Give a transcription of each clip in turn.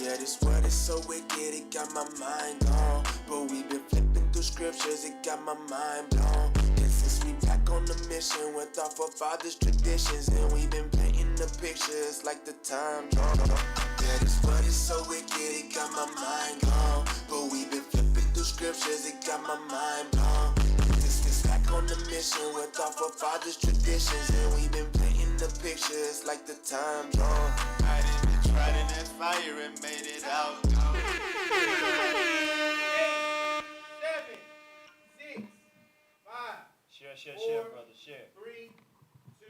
Yeah, this word is so wicked, it got my mind gone. But we been flipping through scriptures, it got my mind blown. And since we back on the mission with our forefathers' traditions, and we been painting the pictures like the time drawn. Yeah, this word is so wicked, it got my mind gone. But we been flipping through scriptures, it got my mind blown. This back on the mission with our forefathers' traditions, and we been painting the pictures like the time drawn. I done been tried in that fire and made it out. 8, 7, 6, 5. Share, brother, share. 3, 2.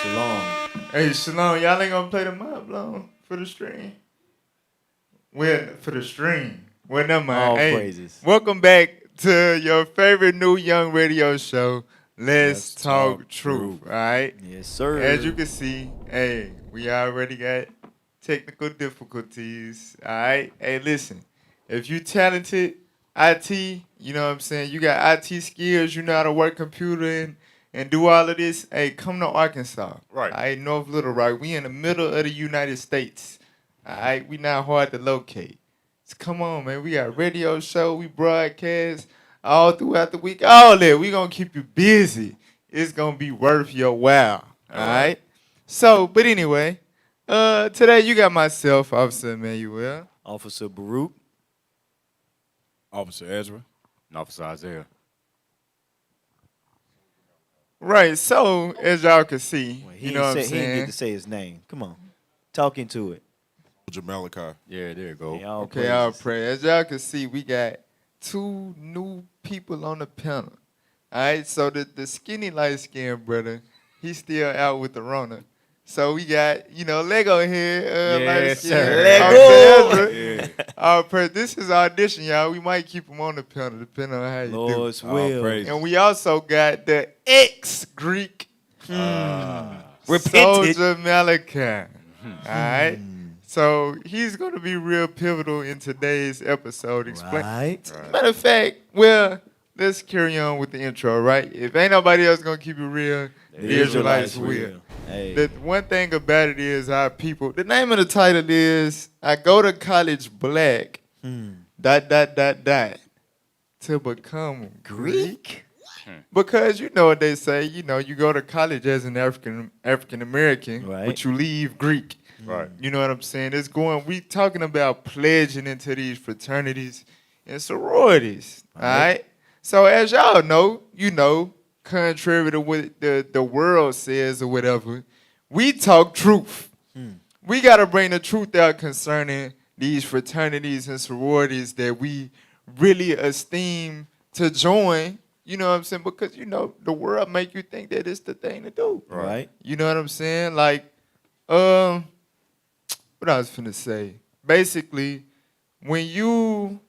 Shalom. Hey, Shalom, y'all ain't gonna play the mind blown for the stream? Well, for the stream. Well, never mind. All hey, praises. Welcome back to your favorite new young radio show, Let's Talk Truth. All right? Yes, sir. As you can see, hey, we already got technical difficulties. All right? Hey, listen, if you talented IT, you know what I'm saying, you got IT skills, you know how to work computer and do all of this, hey, come to Arkansas. Right. All right, North Little Rock. We in the middle of the United States. All right, we not hard to locate. So come on, man. We got radio show, we broadcast all throughout the week. All that. We going to keep you busy. It's going to be worth your while. All right? So, but anyway, today you got myself, Officer Emmanuel. Officer Baruch. Officer Ezra. And Officer Isaiah. Right, so as y'all can see, Well, he you know what I'm he didn't get saying? to say his name. Come on. Talk into it. Jamalikai. Yeah, there you go. Yeah, all Okay, I'll praises. pray. As y'all can see, we got 2 new people on the panel. All right, so the skinny light-skinned brother, he's still out with the Rona. So we got, Lego here. Yes, light-skinned. sir. Lego! Yeah. I'll pray. This is audition, y'all. We might keep him on the panel, depending on how you do. Lord's All will. praise. And we also got the ex-Greek Repented. Soldier Malachi. All right? So he's going to be real pivotal in today's episode. Right. Matter of fact, well, let's carry on with the intro, right? If ain't nobody else going to keep it real, the Israelites will. Hey. The one thing about it is our people, the name of the title is, I go to college black, ... to become Greek. Because you know what they say, you go to college as an African American, Right. but you leave Greek. Right. You know what I'm saying? We talking about pledging into these fraternities and sororities. All right? So as y'all know, contrary to what the world says or whatever, we talk truth. We got to bring the truth out concerning these fraternities and sororities that we really esteem to join. You know what I'm saying? Because, the world make you think that it's the thing to do. Right. You know what I'm saying? Like, what I was finna say. Basically, when you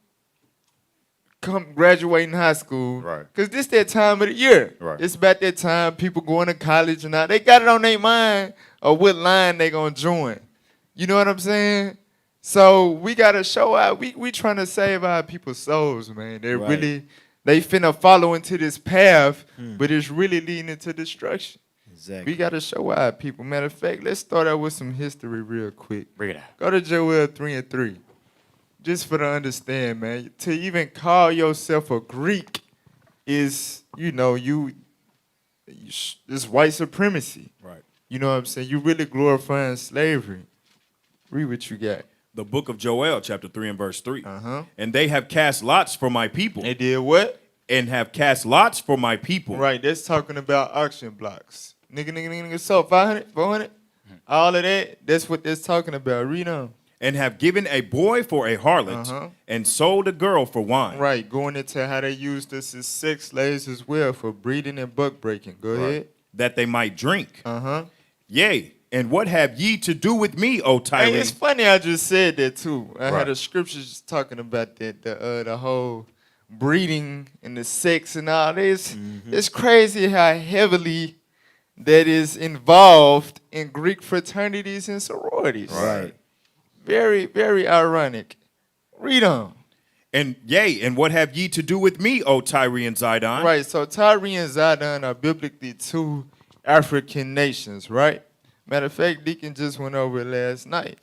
graduating high school, Right. because this that time of the year. Right. It's about that time people going to college and now they got it on their mind of what line they gonna join. You know what I'm saying? So we gotta show out. We trying to save our people's souls, man. Right. They finna follow into this path, but it's really leading to destruction. Exactly. We gotta show our people. Matter of fact, let's start out with some history real quick. Bring it out. Go to Joel 3:3. Just for the understand, man. To even call yourself a Greek is, it's white supremacy. Right. You know what I'm saying? You really glorifying slavery. Read what you got. The book of Joel, chapter 3 and verse 3. Uh-huh. And they have cast lots for my people. They did what? And have cast lots for my people. Right, that's talking about auction blocks. Nigga, so 500, 400, all of that, that's what that's talking about. Read on. And have given a boy for a harlot, and sold a girl for wine. Right, going into how they use this as sex slaves as well for breeding and buck breaking. Go ahead. That they might drink. Uh-huh. Yea, and what have ye to do with me, O Tyre? Hey, it's funny I just said that too. I Right. had the scriptures talking about that, the whole breeding and the sex and all this. It's crazy how heavily that is involved in Greek fraternities and sororities. Right. Very, very ironic. Read on. And yea, and what have ye to do with me, O Tyre and Zidon? Right, so Tyre and Zidon are biblically 2 African nations, right? Matter of fact, Deacon just went over it last night.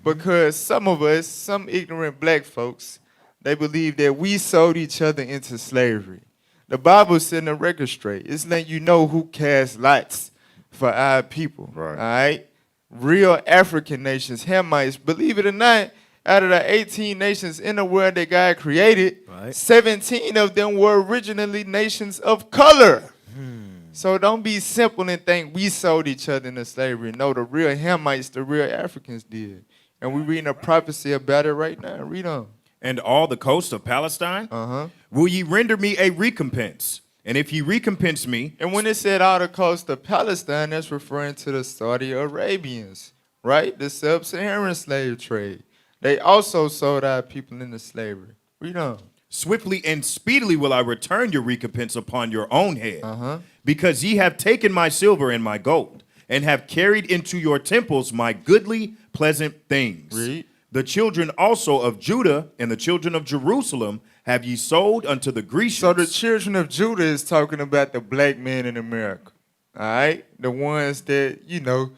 Because some of us, some ignorant black folks, they believe that we sold each other into slavery. The Bible's setting the record straight. It's letting you know who cast lots for our people. Right. All right? Real African nations, Hamites, believe it or not, out of the 18 nations in the world that God created, Right. 17 of them were originally nations of color. So don't be simple and think we sold each other into slavery. No, the real Hamites, the real Africans did. And we're reading a prophecy about it right now. Read on. And all the coast of Palestine? Will ye render me a recompense? And if ye recompense me, And when it said all the coast of Palestine, that's referring to the Saudi Arabians, right? The sub-Saharan slave trade. They also sold our people into slavery. Read on. swiftly and speedily will I return your recompense upon your own head. Because ye have taken my silver and my gold, and have carried into your temples my goodly, pleasant things. Read. The children also of Judah and the children of Jerusalem have ye sold unto the Grecians. So the children of Judah is talking about the black men in America. All right? The ones that, you know,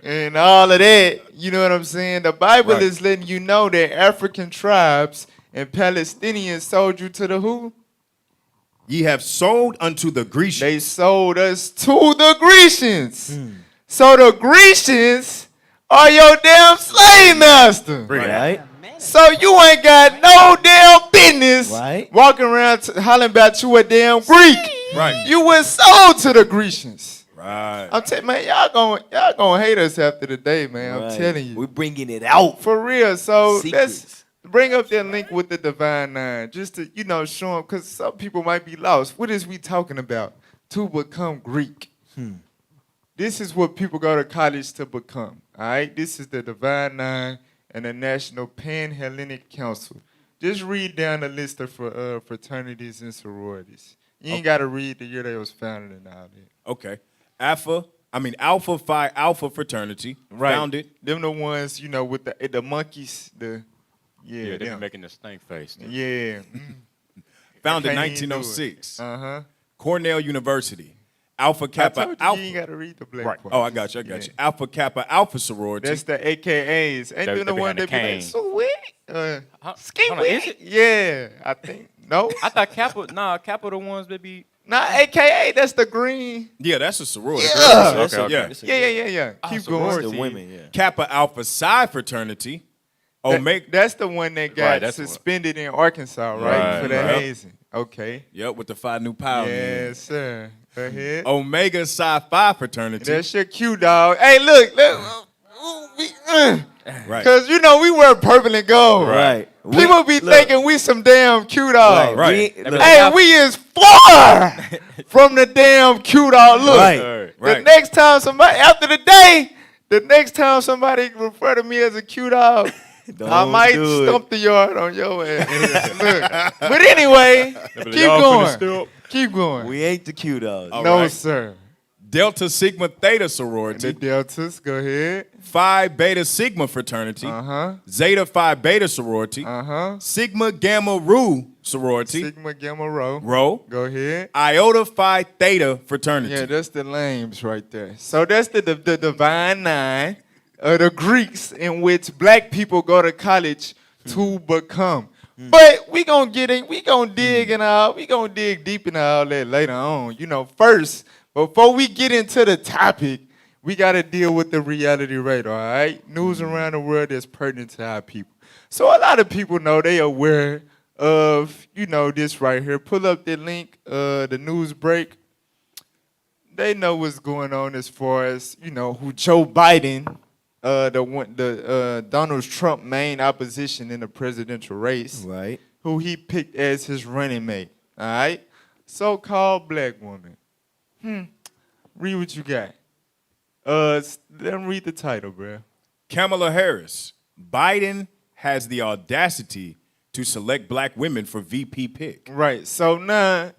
and all of that. You know what I'm saying? The Bible Right. is letting you know that African tribes and Palestinians sold you to the who? Ye have sold unto the Grecians. They sold us to the Grecians. So the Grecians are your damn slave master. Right? So you ain't got no damn business Right. walking around hollering about you a damn Greek. Right. You was sold to the Grecians. Right. I'm telling man, y'all gonna hate us after the day, man. I'm Right. telling you. We're bringing it out. For real. So Secrets. let's bring up that link with the Divine Nine, just to, you know, show them, because some people might be lost. What is we talking about? To become Greek. This is what people go to college to become. All right? This is the Divine Nine and the National Pan-Hellenic Council. Just read down the list of fraternities and sororities. You ain't got to read the year they was founded and all that. Okay. Alpha Phi Alpha fraternity. Founded. Them the ones, you know, with the monkeys, Yeah, they be them. making the stink face. Yeah. Founded Can't even do it. 1906. Uh-huh. Cornell University. Alpha I Kappa told you, Alpha. you ain't got to read the black Right. part. Oh, I got you. Yeah. Alpha Kappa Alpha sorority. That's the AKAs. Ain't They- them the they one behind that the be like, cane. sweet? Hold on, is it? Yeah, I think. No? I thought Kappa the ones that be. Not AKA, that's the green. Yeah, that's a sorority. Yeah. That's Okay, a- okay. it's a- Yeah. Keep going. It's the T. women, yeah. Kappa Alpha Psi fraternity. Omega. That's the one that got Right, that's the one. suspended in Arkansas, right? Right, For the right. hazing. Okay. Yep, with the 5 new power. Yes, sir. Go ahead. Omega Psi Phi fraternity. That's your cue, dog. Hey, look. Right. Because, you know, we wear purple and gold. Right. People be thinking we some damn cute dogs. Right. Look, Hey, we is far from the damn cute dog. Look, Right. Right. the next time somebody, after the day, the next time somebody refer to me as a cute dog, I Don't might do it. stump the yard on your ass. Look. But anyway, keep going. We ain't the cute dogs. All No, right. sir. Delta Sigma Theta The sorority. Deltas, go ahead. Phi Beta Sigma fraternity. Uh-huh. Zeta Phi Beta sorority. Uh-huh. Sigma Gamma Rho sorority. Sigma Gamma Rho. Rho. Go ahead. Iota Phi Theta fraternity. Yeah, that's the lames right there. So that's the Divine Nine of the Greeks in which black people go to college to become. But we gonna dig deep in all that later on. You know, first, before we get into the topic, we gotta deal with the reality radar, all right? News around the world that's pertinent to our people. So a lot of people know they aware of, you know, this right here. Pull up the link, the news break. They know what's going on as far as, you know, who Joe Biden, Donald Trump main opposition in the presidential race, Right. who he picked as his running mate. All right? So-called black woman. Read what you got. Let me read the title, bruh. Kamala Harris. Biden has the audacity to select black women for VP pick. Right. So now,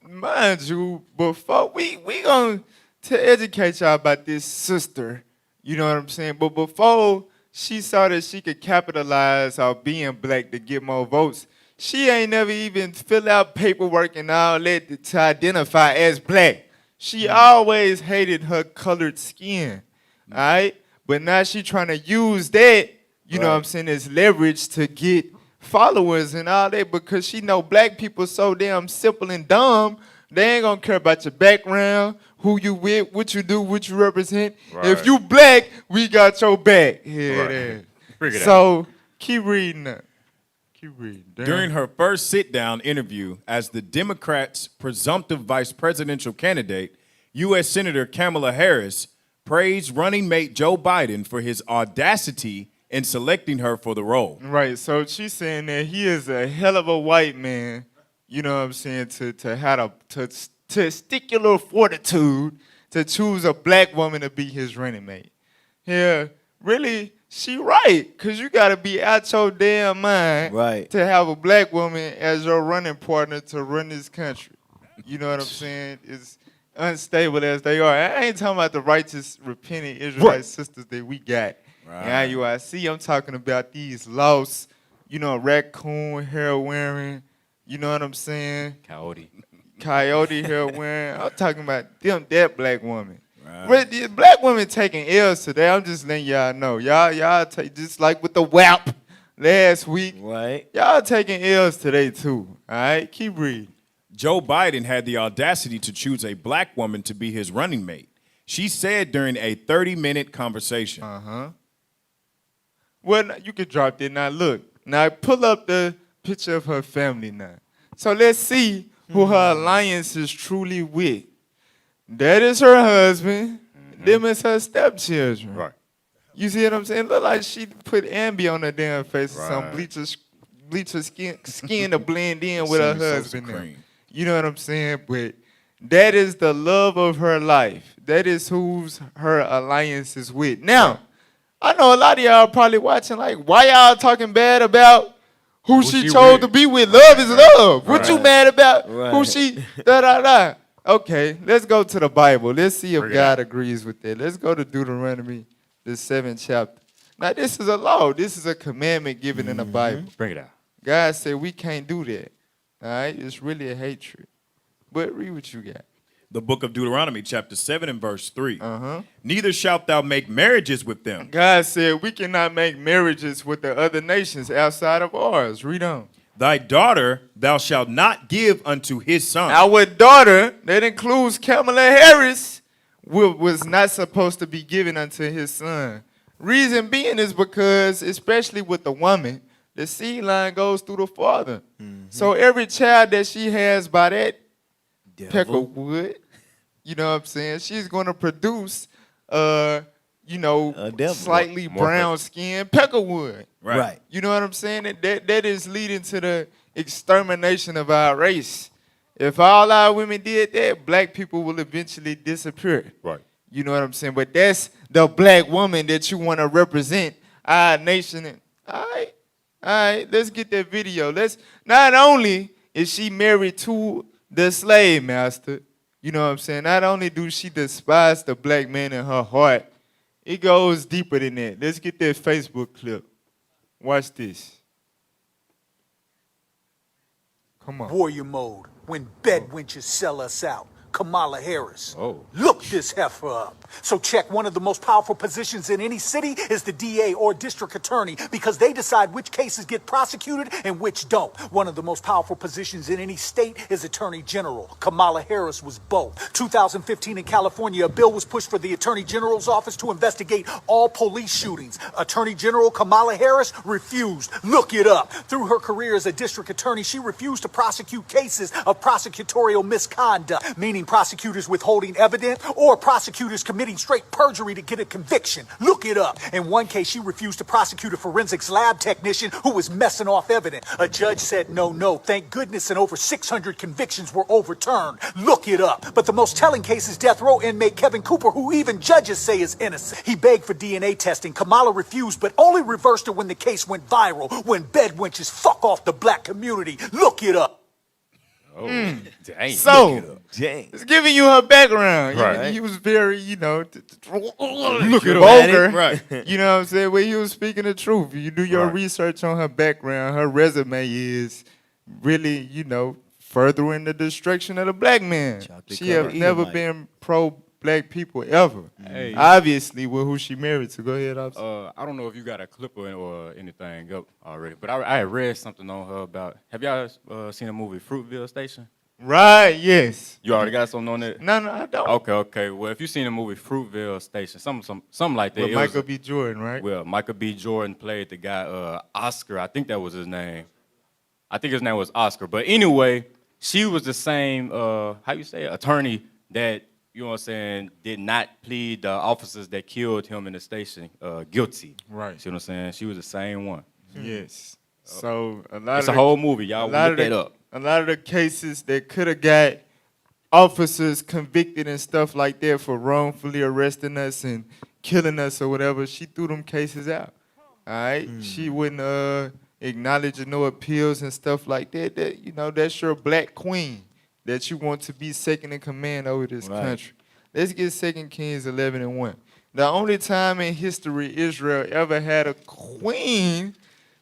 mind you, before we going to educate y'all about this sister, you know what I'm saying? But before she saw that she could capitalize on being black to get more votes, she ain't never even fill out paperwork and all that to identify as black. She always hated her colored skin, all right? But now she trying to use that, you know what I'm saying, as leverage to get followers and all that because she know black people so damn simple and dumb, they ain't gonna care about your background, who you with, what you do, what you represent. Right. If you black, we got your back. Yeah, Right. Figure that so keep reading that. Keep reading. Damn. During her first sit-down interview as the Democrats' presumptive vice presidential candidate, U.S. Senator Kamala Harris praised running mate Joe Biden for his audacity in selecting her for the role. Right, so she's saying that he is a hell of a white man, you know what I'm saying, to have a testicular fortitude to choose a black woman to be his running mate. Yeah, really, she right, because you got to be out your damn mind to have a black woman as your running partner to run this country. You know what I'm saying? It's unstable as they are. I ain't talking about the righteous, repentant Israelite sisters that we got. Right. In IUIC, I'm talking about these lost, you know, raccoon hair wearing, you know what I'm saying? Coyote hair wearing. I'm talking about them, that black woman. Right. The black women taking L's today. I'm just letting y'all know. Y'all take just like with the WAP last week. Right. Y'all taking L's today too. All right, keep reading. Joe Biden had the audacity to choose a black woman to be his running mate. She said during a 30-minute conversation. Well, you could drop that. Now, look. Now, pull up the picture of her family now. So, let's see who her alliance is truly with. That is her husband. Them is her stepchildren. Right. You see what I'm saying? Look like she put Ambi on her damn face or some bleacher skin to blend in with her husband. You know what I'm saying? But that is the love of her life. That is who's her alliance is with. Now, I know a lot of y'all probably watching like, why y'all talking bad about who she chose to be with? Love is love. What you mad about? Who she, da-da-da. Okay, let's go to the Bible. Let's see if God agrees with that. Let's go to Deuteronomy, the 7th chapter. Now, this is a law. This is a commandment given in the Bible. Bring it out. God said we can't do that. All right? It's really a hatred. But read what you got. The book of Deuteronomy, chapter 7 and verse 3. Neither shalt thou make marriages with them. God said we cannot make marriages with the other nations outside of ours. Read on. Thy daughter thou shalt not give unto his son. Our daughter, that includes Kamala Harris, was not supposed to be given unto his son. Reason being is because, especially with the woman, the seed line goes through the father. So every child that she has by that peck of wood, you know what I'm saying, she's going to produce, slightly brown skin peckerwood. Right. You know what I'm saying? That is leading to the extermination of our race. If all our women did that, black people will eventually disappear. Right. You know what I'm saying? But that's the black woman that you want to represent our nation. All right, let's get that video. Not only is she married to the slave master, you know what I'm saying? Not only do she despise the black man in her heart, it goes deeper than that. Let's get that Facebook clip. Watch this. Come on. Warrior mode, when bed wenches sell us out. Kamala Harris. Oh. Look this heifer up. So check, one of the most powerful positions in any city is the DA or district attorney because they decide which cases get prosecuted and which don't. One of the most powerful positions in any state is attorney general. Kamala Harris was both. 2015 in California, a bill was pushed for the attorney general's office to investigate all police shootings. Attorney General Kamala Harris refused. Look it up. Through her career as a district attorney, she refused to prosecute cases of prosecutorial misconduct, meaning prosecutors withholding evidence or prosecutors committing straight perjury to get a conviction. Look it up. In one case, she refused to prosecute a forensics lab technician who was messing off evidence. A judge said no. Thank goodness, and over 600 convictions were overturned. Look it up. But the most telling case is death row inmate Kevin Cooper, who even judges say is innocent. He begged for DNA testing. Kamala refused, but only reversed it when the case went viral, when bed wenches fuck off the black community. Look it up. Oh, dang. So, it's giving you her background. Right. He was very, Look at vulgar. Right. You know what I'm saying? Well, he was speaking the truth. You do your research on her background. Her resume is really, furthering the destruction of the black man. Chocolate She have covered never Edomite. been pro-black people ever. Hey. Obviously, with who she married to. Go ahead, officer. I don't know if you got a clip or anything up already, but I had read something on her about. Have y'all seen the movie Fruitville Station? Right, yes. You already got something on it? No, I don't. Okay. Well, if you seen the movie Fruitville Station, something like that. With it was- Michael B. Jordan, right? Well, Michael B. Jordan played the guy Oscar. I think that was his name. I think his name was Oscar. But anyway, she was the same how you say it? Attorney that, you know what I'm saying, did not plead the officers that killed him in the station guilty. Right. See what I'm saying? She was the same one. Yes. So a lot It's of a whole movie. Y'all look that up. A lot of the cases that could have got officers convicted and stuff like that for wrongfully arresting us and killing us or whatever, she threw them cases out. All right? She wouldn't acknowledge no appeals and stuff like that. That, you know, that's your black queen that you want to be second in command over this country. Let's get 2 Kings 11:1. The only time in history Israel ever had a queen,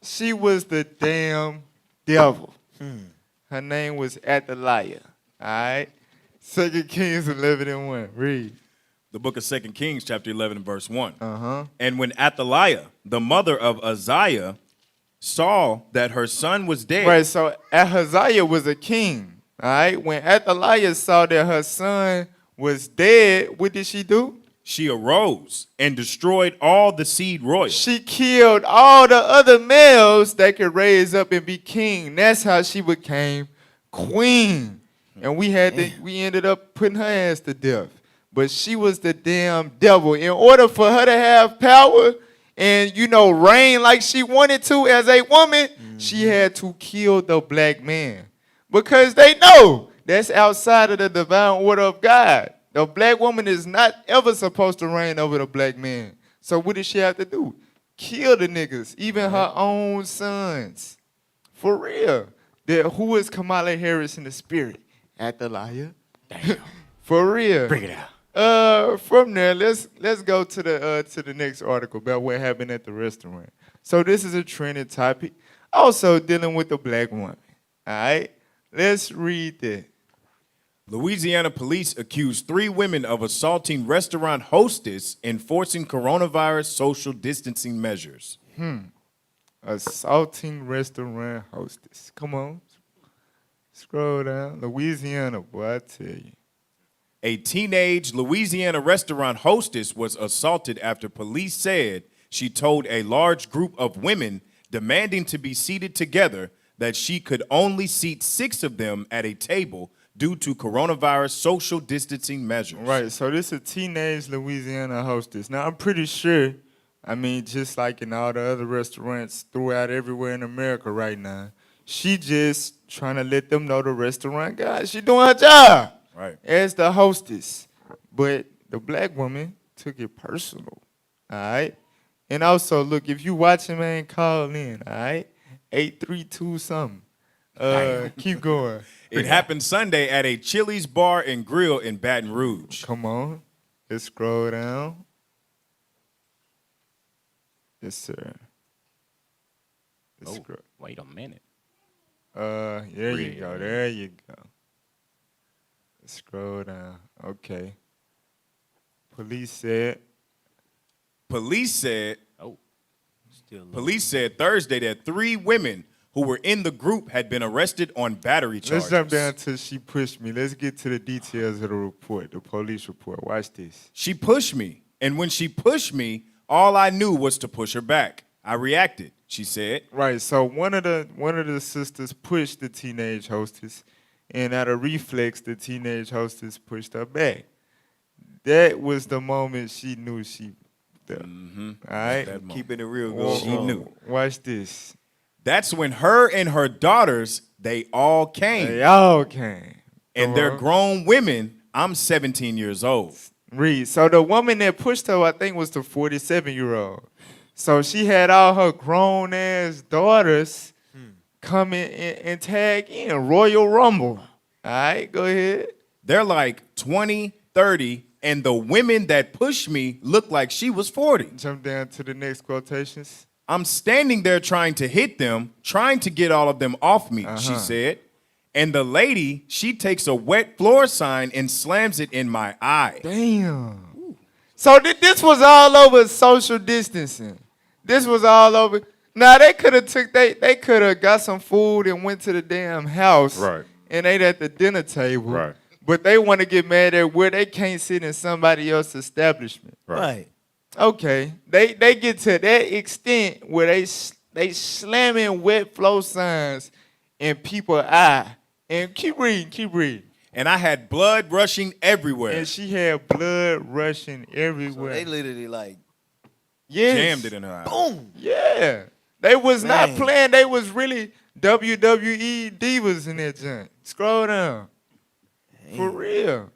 she was the damn devil. Her name was Athaliah. All right? 2 Kings 11:1. Read. The book of 2 Kings, chapter 11, and verse 1. Uh-huh. And when Athaliah, the mother of Uzziah, saw that her son was dead, Right, so Ahaziah was a king. All right? When Athaliah saw that her son was dead, what did she do? she arose and destroyed all the seed royal. She killed all the other males that could raise up and be king. That's how she became queen. And we ended up putting her ass to death. But she was the damn devil. In order for her to have power and, you know, reign like she wanted to as a woman, she had to kill the black man. Because they know that's outside of the divine order of God. The black woman is not ever supposed to reign over the black man. So what did she have to do? Kill the niggas, even her own sons. For real. Who is Kamala Harris in the spirit? Athaliah. Damn. For real. Bring it out. From there, let's go to the next article about what happened at the restaurant. So this is a trending topic, also dealing with the black woman. All right, let's read that. Louisiana police accused 3 women of assaulting restaurant hostess enforcing coronavirus social distancing measures. Assaulting restaurant hostess. Come on, scroll down. Louisiana, boy, I tell you. A teenage Louisiana restaurant hostess was assaulted after police said she told a large group of women demanding to be seated together that she could only seat 6 of them at a table due to coronavirus social distancing measures. Right, so this is a teenage Louisiana hostess. Now, I'm pretty sure, I mean, just like in all the other restaurants throughout everywhere in America right now, she just trying to let them know the restaurant guys. She doing her job. Right. As the hostess. But the black woman took it personal. All right? And also, look, if you watching, man, call in, all right? 832 something. Keep going. It happened Sunday at a Chili's bar and grill in Baton Rouge. Come on. Let's scroll down. Yes, sir. Let's scroll. Wait a minute. There you go. There you go. Let's scroll down. Okay. Police said. Police said Still low. Police said Thursday that 3 women who were in the group had been arrested on battery charges. Let's jump down to she pushed me. Let's get to the details of the report, the police report. Watch this. She pushed me, and when she pushed me, all I knew was to push her back. I reacted, she said. Right. So one of the sisters pushed the teenage hostess, and out of reflex, the teenage hostess pushed her back. That was the moment she knew she. All right. That moment. Keeping it real Whoa, good. She knew. Watch this. That's when her and her daughters, they all came. They all came. And they're grown women. I'm 17 years old. Read. So the woman that pushed her, I think, was the 47-year-old. So she had all her grown ass daughters come in and tag in Royal Rumble. All right, go ahead. They're like 20, 30, and the women that pushed me looked like she was 40. Jump down to the next quotations. I'm standing there trying to hit them, trying to get all of them off me, she said. And the lady, she takes a wet floor sign and slams it in my eye. Damn. So this was all over social distancing. This was all over. Now they could have they could have got some food and went to the damn house Right. and ate at the dinner table. Right. But they want to get mad at where they can't sit in somebody else's establishment. Right. Okay, they get to that extent where they slamming wet flow signs in people's eye. And keep reading. And I had blood rushing everywhere. And she had blood rushing So everywhere. they literally like Yes. Jammed it in her eye. boom. Yeah. They was not Man. playing. They was really WWE divas in that joint. Scroll down. For real.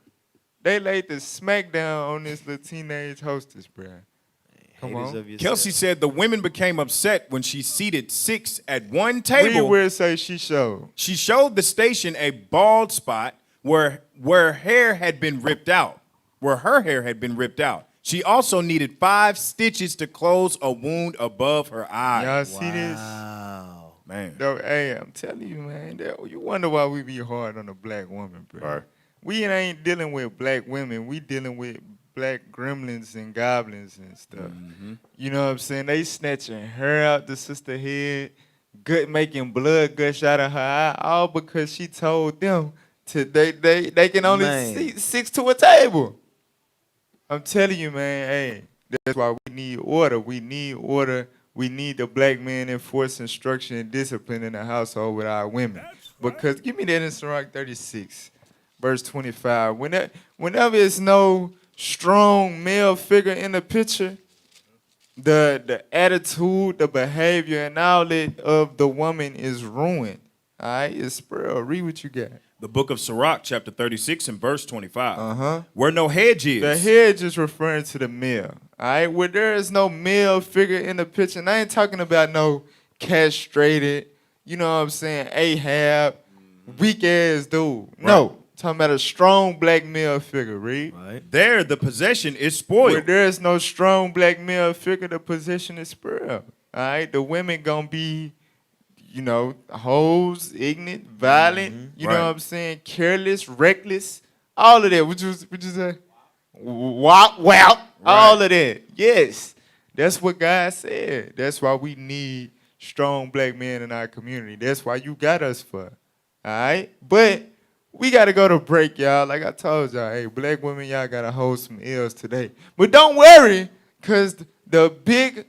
They laid the smackdown on this little teenage hostess, bro. Come Haters on. of yourself. Kelsey said the women became upset when she seated 6 at one Read table. where it say she showed. She showed the station a bald spot where her hair had been ripped out. She also needed 5 stitches to close a wound above her eye. Y'all see this? Wow. Man. Though, hey, I'm telling you, man, you wonder why we be hard on a black woman, bro. Right. We ain't dealing with black women. We dealing with black gremlins and goblins and stuff. You know what I'm saying? They snatching her out the sister head, making blood gush out of her eye, all because she told them they can only Man. seat 6 to a table. I'm telling you, man, hey, that's why we need order. We need order. We need the black man enforcing structure and discipline in the household with our women. Because give me that in Sirach 36, verse 25. Whenever it's no strong male figure in the picture, the attitude, the behavior, and all that of the woman is ruined. All right, it's Sproul. Read what you got. The book of Sirach, chapter 36 and verse 25. Uh-huh. Where no hedge is. The hedge is referring to the male. All right, where there is no male figure in the picture, and I ain't talking about no castrated, you know what I'm saying, Ahab, weak ass dude. No, talking about a strong black male figure, read. Right. There, the possession is Where spoiled. there is no strong black male figure, the position is spoiled. All right, the women gonna be, you know, hoes, ignorant, violent, you know Right. what I'm saying, careless, reckless, all of that. What you say? Wow, all of that. Yes, that's what God said. That's why we need strong black men in our community. That's why you got us for. All right, but we got to go to break, y'all. Like I told y'all, hey, black women, y'all got to hold some L's today. But don't worry, because the big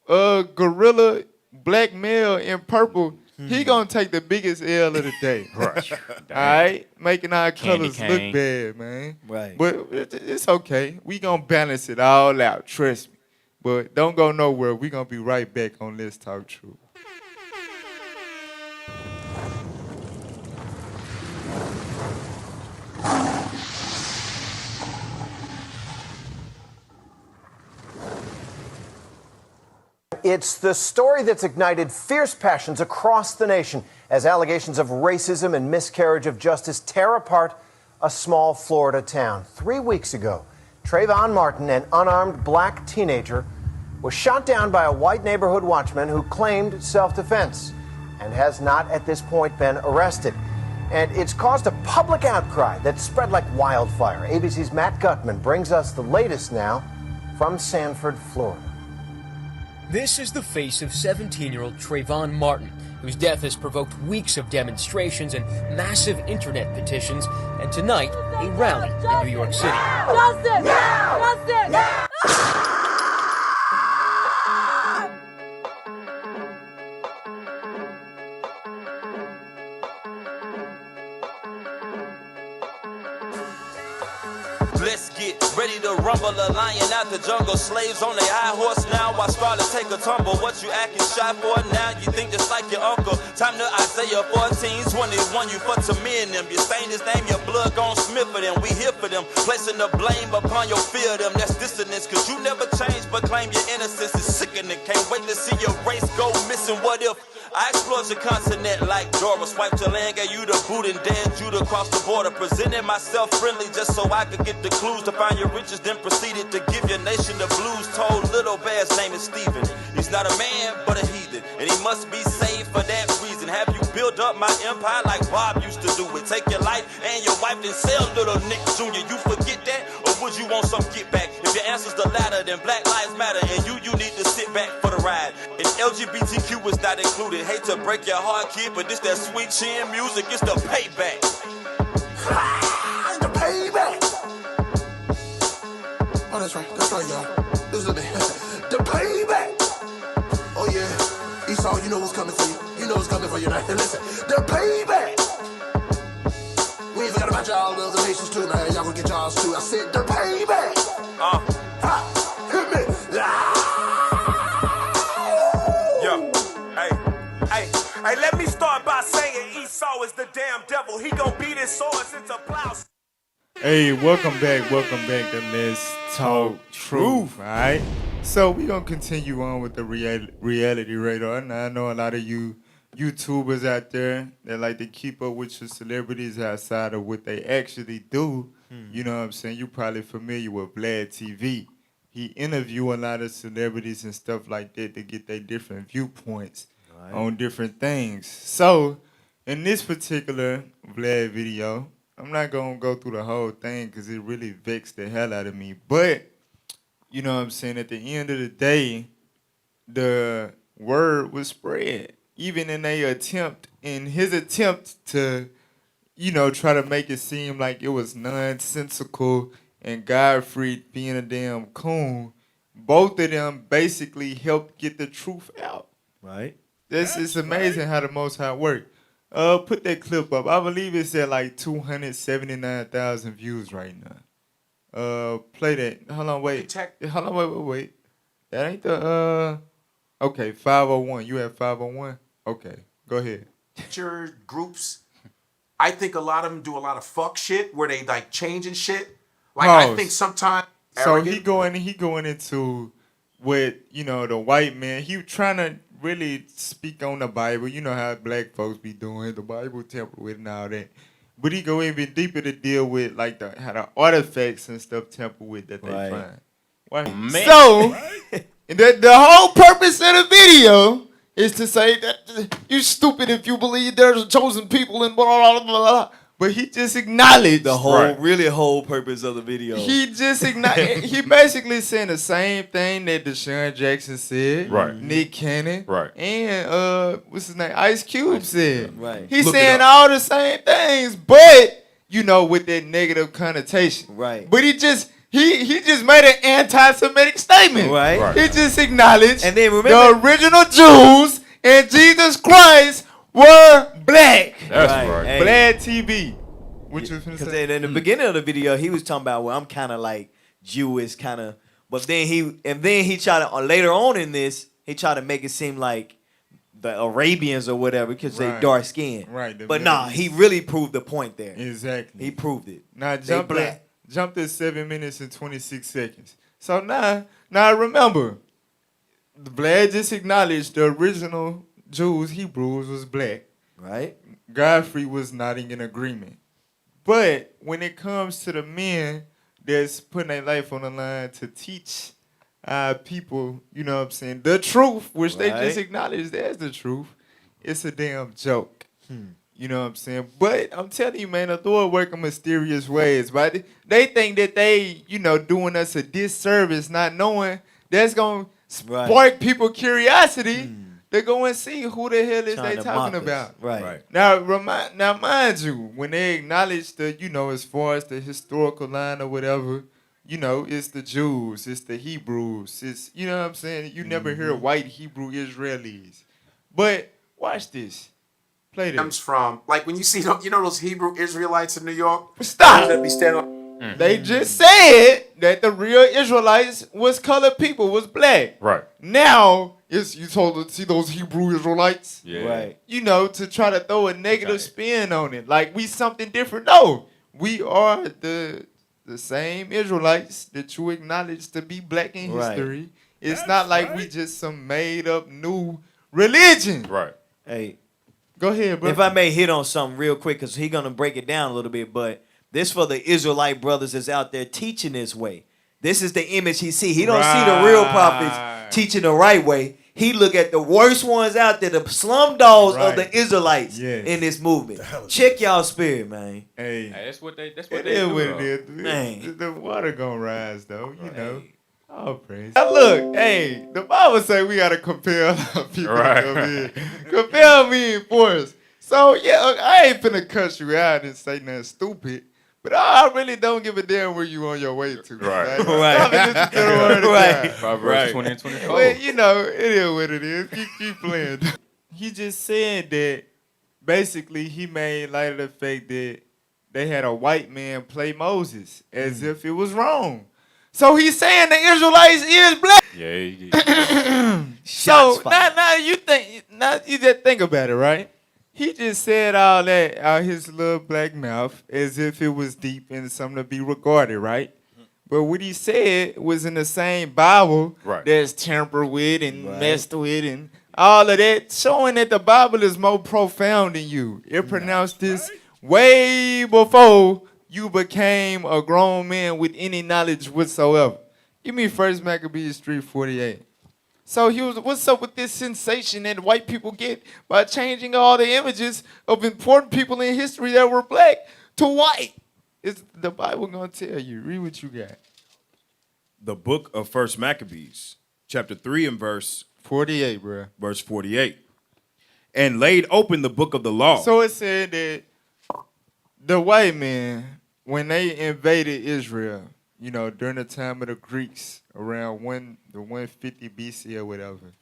gorilla black male in purple, he going to take the biggest L of the day. Right. All right? Making our Candy colors cane. look bad, man. Right. But it's okay. We going to balance it all out, trust me. But don't go nowhere. We going to be right back on Let's Talk Truth. It's the story that's ignited fierce passions across the nation as allegations of racism and miscarriage of justice tear apart a small Florida town. 3 weeks ago, Trayvon Martin, an unarmed black teenager, was shot down by a white neighborhood watchman who claimed self-defense and has not at this point been arrested. And it's caused a public outcry that spread like wildfire. ABC's Matt Gutman brings us the latest now from Sanford, Florida. This is the face of 17-year-old Trayvon Martin, whose death has provoked weeks of demonstrations and massive internet petitions, and tonight, a rally in New York City. Justice! Justice! Let's get ready to rumble, a lion out the jungle. Slaves on their high horse now. I start to take a tumble. What you acting shy for now? You think just like your uncle. Time to Isaiah 14:21. You for to me and them. You stain his name, your blood gon' smith for them. We here for them. Placing the blame upon your fear of them. That's dissonance. Cause you never change but claim your innocence is sickening. Can't wait to see your race go missing. What if I explored your continent like Dora. Swiped your land, gave you the boot and dared you to cross the border. Presented myself friendly just so I could get the clues to find your riches. Then proceeded to give your nation the blues. Told Little Bear's name is Steven. He's not a man, but a heathen. And he must be saved for that reason. Have you built up my empire like Bob used to do it? Take your life and your wife and sell Little Nick Jr. You forget that? Or would you want some get back? If your answer's the latter, then Black Lives Matter. And you need to sit back for the ride. And LGBTQ is not included. Hate to break your heart, kid, but this that sweet chin music. It's the payback. The payback. Oh, that's right, y'all. This is the payback. Oh yeah, Esau, you know what's coming for you. You know what's coming for you now. Listen, the payback. We ain't forgot about y'all other nations too, man. Y'all gonna get y'all's too. I said the payback. Hit me. Hey, let me start by saying Esau is the damn devil. He gonna beat his swords into plows. Hey, welcome back to Let's Talk Truth, all right? So we're going to continue on with the reality radar. Now, I know a lot of you YouTubers out there that like to keep up with your celebrities outside of what they actually do. You know what I'm saying? You're probably familiar with Vlad TV. He interview a lot of celebrities and stuff like that to get their different viewpoints on different things. So, in this particular Vlad video, I'm not going to go through the whole thing because it really vexed the hell out of me. But, you know what I'm saying, at the end of the day, the word was spread. Even in his attempt to, you know, try to make it seem like it was nonsensical and Godfrey being a damn coon, both of them basically helped get the truth out. Right. It's amazing how the Most High worked. Put that clip up. I believe it's at like 279,000 views right now. Play that. Hold on, wait. Wait. That ain't the okay, 501. You have 501? Okay, go ahead. Groups. I think a lot of them do a lot of fuck shit where they like changing shit. Like I think sometimes so he going into with, you know, the white man. He trying to really speak on the Bible. You know how black folks be doing the Bible temple with and all that. But he go even deeper to deal with like how the artifacts and stuff temple with that they find. Right. So the whole purpose of the video is to say that you're stupid if you believe there's a chosen people and blah blah blah blah. But he just acknowledged the whole purpose of the video. He just acknowledged. He basically saying the same thing that Deshaun Jackson said, Nick Cannon, and what's his name, Ice Cube said. Right. He's saying all the same things, but you know, with that negative connotation. Right. But he just made an anti-Semitic statement. Right. He just acknowledged and then remember the original Jews and Jesus Christ were black. That's right. Hey. Vlad TV. Because in the beginning of the video, he was talking about, well, I'm kind of like Jewish, kind of. But then he tried to, later on in this, he tried to make it seem like the Arabians or whatever, because they dark skin. Right. But nah, he really proved the point there. Exactly. He proved it. Now jump to 7 minutes and 26 seconds. So now remember, Vlad just acknowledged the original Jews, Hebrews, was black. Right. Godfrey was not in agreement. But when it comes to the men that's putting their life on the line to teach people, you know what I'm saying, the truth, which they just acknowledged as the truth, it's a damn joke. You know what I'm saying? But I'm telling you, man, the Lord work in mysterious ways. But they think that they, you know, doing us a disservice, not knowing that's going to spark people curiosity. They go and see who the hell is they talking about. Right. Now mind you, when they acknowledge the, you know, as far as the historical line or whatever, you know, it's the Jews, it's the Hebrews, it's, you know what I'm saying? You never hear white Hebrew Israelis. But watch this. Play this. Comes from like when you see, you know, those Hebrew Israelites in New York. Stop. That be standing on. They just said that the real Israelites was colored people, was black. Right. Now, you told to see those Hebrew Israelites. Yeah. Right. You know, to try to throw a negative spin on it. Like we something different. No. We are the same Israelites that you acknowledge to be black in history. It's not like we just some made up new religion. Right. Hey, Go ahead, bro. if I may hit on something real quick, because he's gonna break it down a little bit, but this for the Israelite brothers that's out there teaching this way. This is the image he see. He don't see the real prophets teaching the right way. He look at the worst ones out there, the slum dogs of the Israelites in this movement. Check y'all spirit, man. Hey, that's what they it do. is what it is. Man. The water gonna rise though, you know. Oh, praise. Now look, hey, the Bible say we gotta compel people to come in. Compel me in force. So yeah, I ain't finna cuss you out and say nothing stupid. But I really don't give a damn where you on your way to. Right. Stop and listen to the word of God. Proverbs 20 and 24. Well, you know, it is what it is. Keep playing. He just said that basically he made light of the fact that they had a white man play Moses as if it was wrong. So he's saying the Israelites is black. Yeah, he did. So now you just think about it, right? He just said all that out his little black mouth as if it was deep and something to be regarded, right? But what he said was in the same Bible that's tampered with and messed with and all of that, showing that the Bible is more profound than you. It pronounced this way before you became a grown man with any knowledge whatsoever. Give me 1 Maccabees 3:48. So he was, what's up with this sensation that white people get by changing all the images of important people in history that were black to white? Is the Bible gonna tell you? Read what you got. The book of 1 Maccabees, chapter 3 and verse 48, bro. Verse 48. And laid open the book of the law. So it said that the white men, when they invaded Israel, you know, during the time of the Greeks, around the 150 BC or whatever,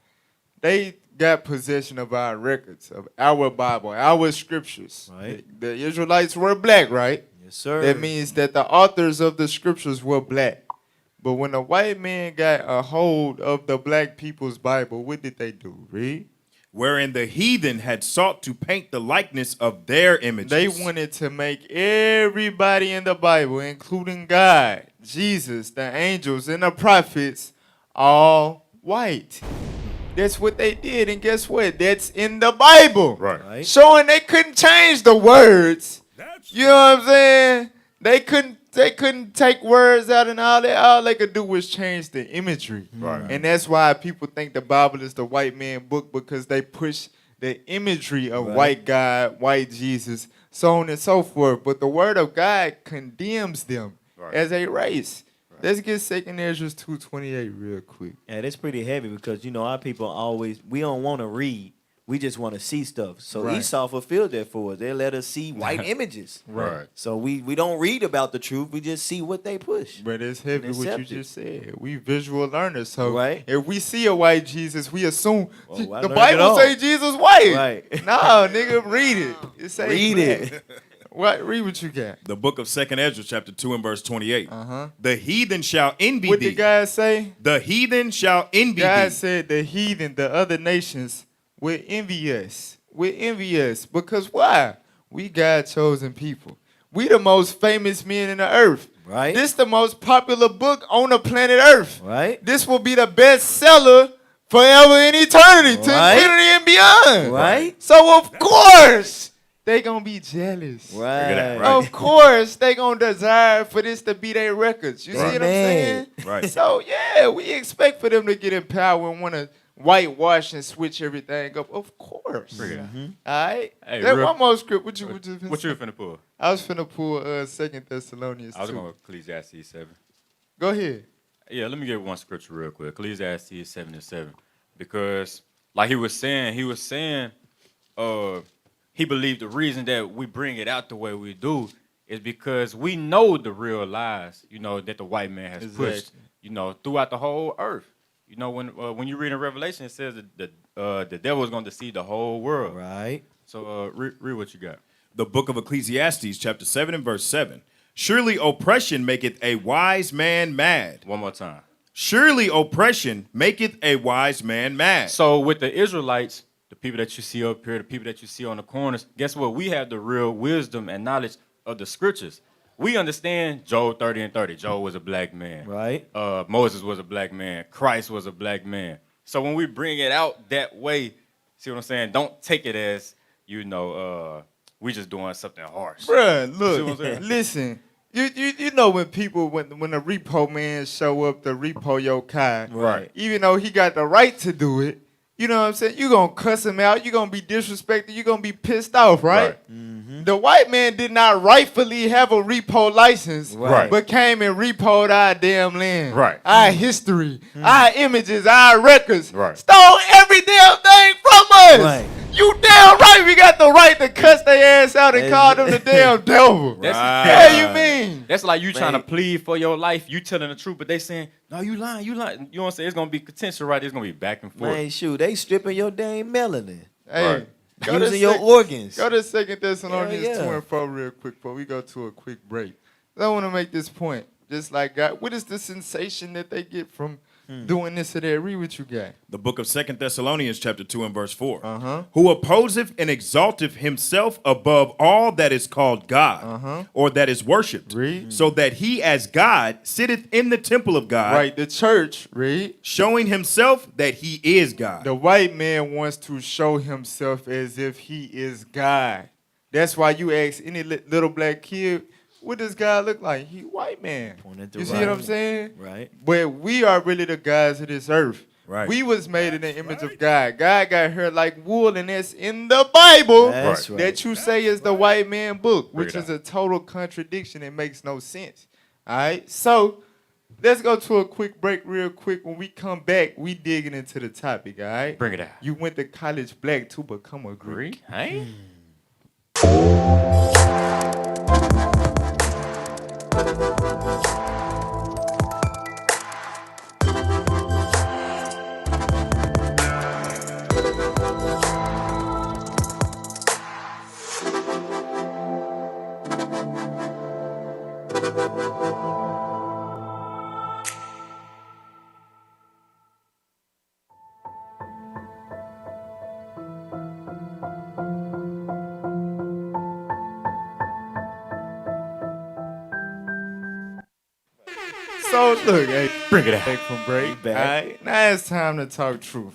they got possession of our records, of our Bible, our scriptures. Right. The Israelites were black, right? Yes, sir. That means that the authors of the scriptures were black. But when the white man got a hold of the black people's Bible, what did they do? Read. Wherein the heathen had sought to paint the likeness of their images. They wanted to make everybody in the Bible, including God, Jesus, the angels, and the prophets, all white. That's what they did, and guess what? That's in the Bible. Right. Showing they couldn't change the words. You know what I'm saying? They couldn't take words out and all that. All they could do was change the imagery. Right. And that's why people think the Bible is the white man book, because they push the imagery of white God, white Jesus, so on and so forth. But the word of God condemns them as a race. Let's get 2 Ezra 2:28 real quick. Yeah, that's pretty heavy because, you know, our people we don't want to read. We just want to see stuff. So Esau fulfilled that for us. They let us see white images. Right. So we don't read about the truth. We just see what they push. But it's heavy what you accept it. just said. We visual learners. So Right. if we see a white Jesus, we assume Well, I the learned it Bible all. say Jesus white. Right. No, nigga, read it. It say Read black. it. What? Read what you got. The book of 2 Ezra, chapter 2 and verse 28. The heathen shall envy What thee. did God say? The heathen shall envy God thee. said the heathen, the other nations, will envy us. Will envy us. Because why? We God chosen people. We the most famous men in the earth. Right. This the most popular book on the planet Earth. Right. This will be the best seller forever in eternity, to Right. infinity and beyond. Right. So of course they gonna be jealous. Right. Of course they gonna desire for this to be their records. You see what I'm saying? Right. So yeah, we expect for them to get in power and want to whitewash and switch everything up. Of course. Bring it out. All right. Hey, That real- one more script. What you finna pull? I was finna pull 2 Thessalonians I was 2. going to Ecclesiastes 7. Go ahead. Yeah, let me get one scripture real quick. Ecclesiastes 7 and 7. Because, like he was saying, he believed the reason that we bring it out the way we do is because we know the real lies, you know, that the white man has pushed, you know, throughout the whole earth. You know, when you read in Revelation, it says that the devil is going to deceive the whole world. Right. So read what you got. The book of Ecclesiastes, chapter 7 and verse 7. Surely oppression maketh a wise man mad. One more time. Surely oppression maketh a wise man mad. So with the Israelites, the people that you see up here, the people that you see on the corners, guess what? We have the real wisdom and knowledge of the scriptures. We understand Job 30 and 30. Job was a black man. Right. Moses was a black man. Christ was a black man. So when we bring it out that way, See what I'm saying? Don't take it as, we just doing something harsh. Bruh, See what I'm look, saying? listen. You know when the repo man show up to repo your car, Right. even though he got the right to do it, you know what I'm saying? You gonna cuss him out, you gonna be disrespected, you gonna be pissed off, right? The white man did not rightfully have a repo license, Right. but came and repoed our damn land, Right. our history, our images, our records, Right. stole every damn thing from us. Right. You damn right we got the right to cuss their ass out and call them the damn devil. That's, What you mean? That's like you trying to Man. plead for your life. You telling the truth, but they saying, no, you lying, you lying. You know what I'm saying? It's going to be contentious, right? It's going to be back and forth. Man, shoot, they stripping your damn melanin. Hey, Right. go to Using your sec- organs. Go to 2 Thessalonians Hell yeah. 2 and 4 real quick before we go to a quick break. I want to make this point. Just like God, what is the sensation that they get from doing this or that? Read what you got. The book of 2 Thessalonians chapter 2 and verse 4. Uh-huh. Who opposeth and exalteth himself above all that is called God, or that is worshipped, Read. so that he as God sitteth in the temple of God, Right, the church, read. showing himself that he is God. The white man wants to show himself as if he is God. That's why you ask any little black kid, what does God look like? He white man. Point at the You see right. what I'm saying? Right. But we are really the gods of this earth. Right. We was made in the image of God. God got hair like wool, and that's in the Bible That's right. that you say is the white man book, which Bring is it a total contradiction. It makes no sense. All right? So let's go to a quick break real quick. When we come back, we digging into the topic, all right? Bring it out. You went to college black to become a Greek. Hey? So look, hey, Bring it out. back from break. back. All right, now it's time to talk truth.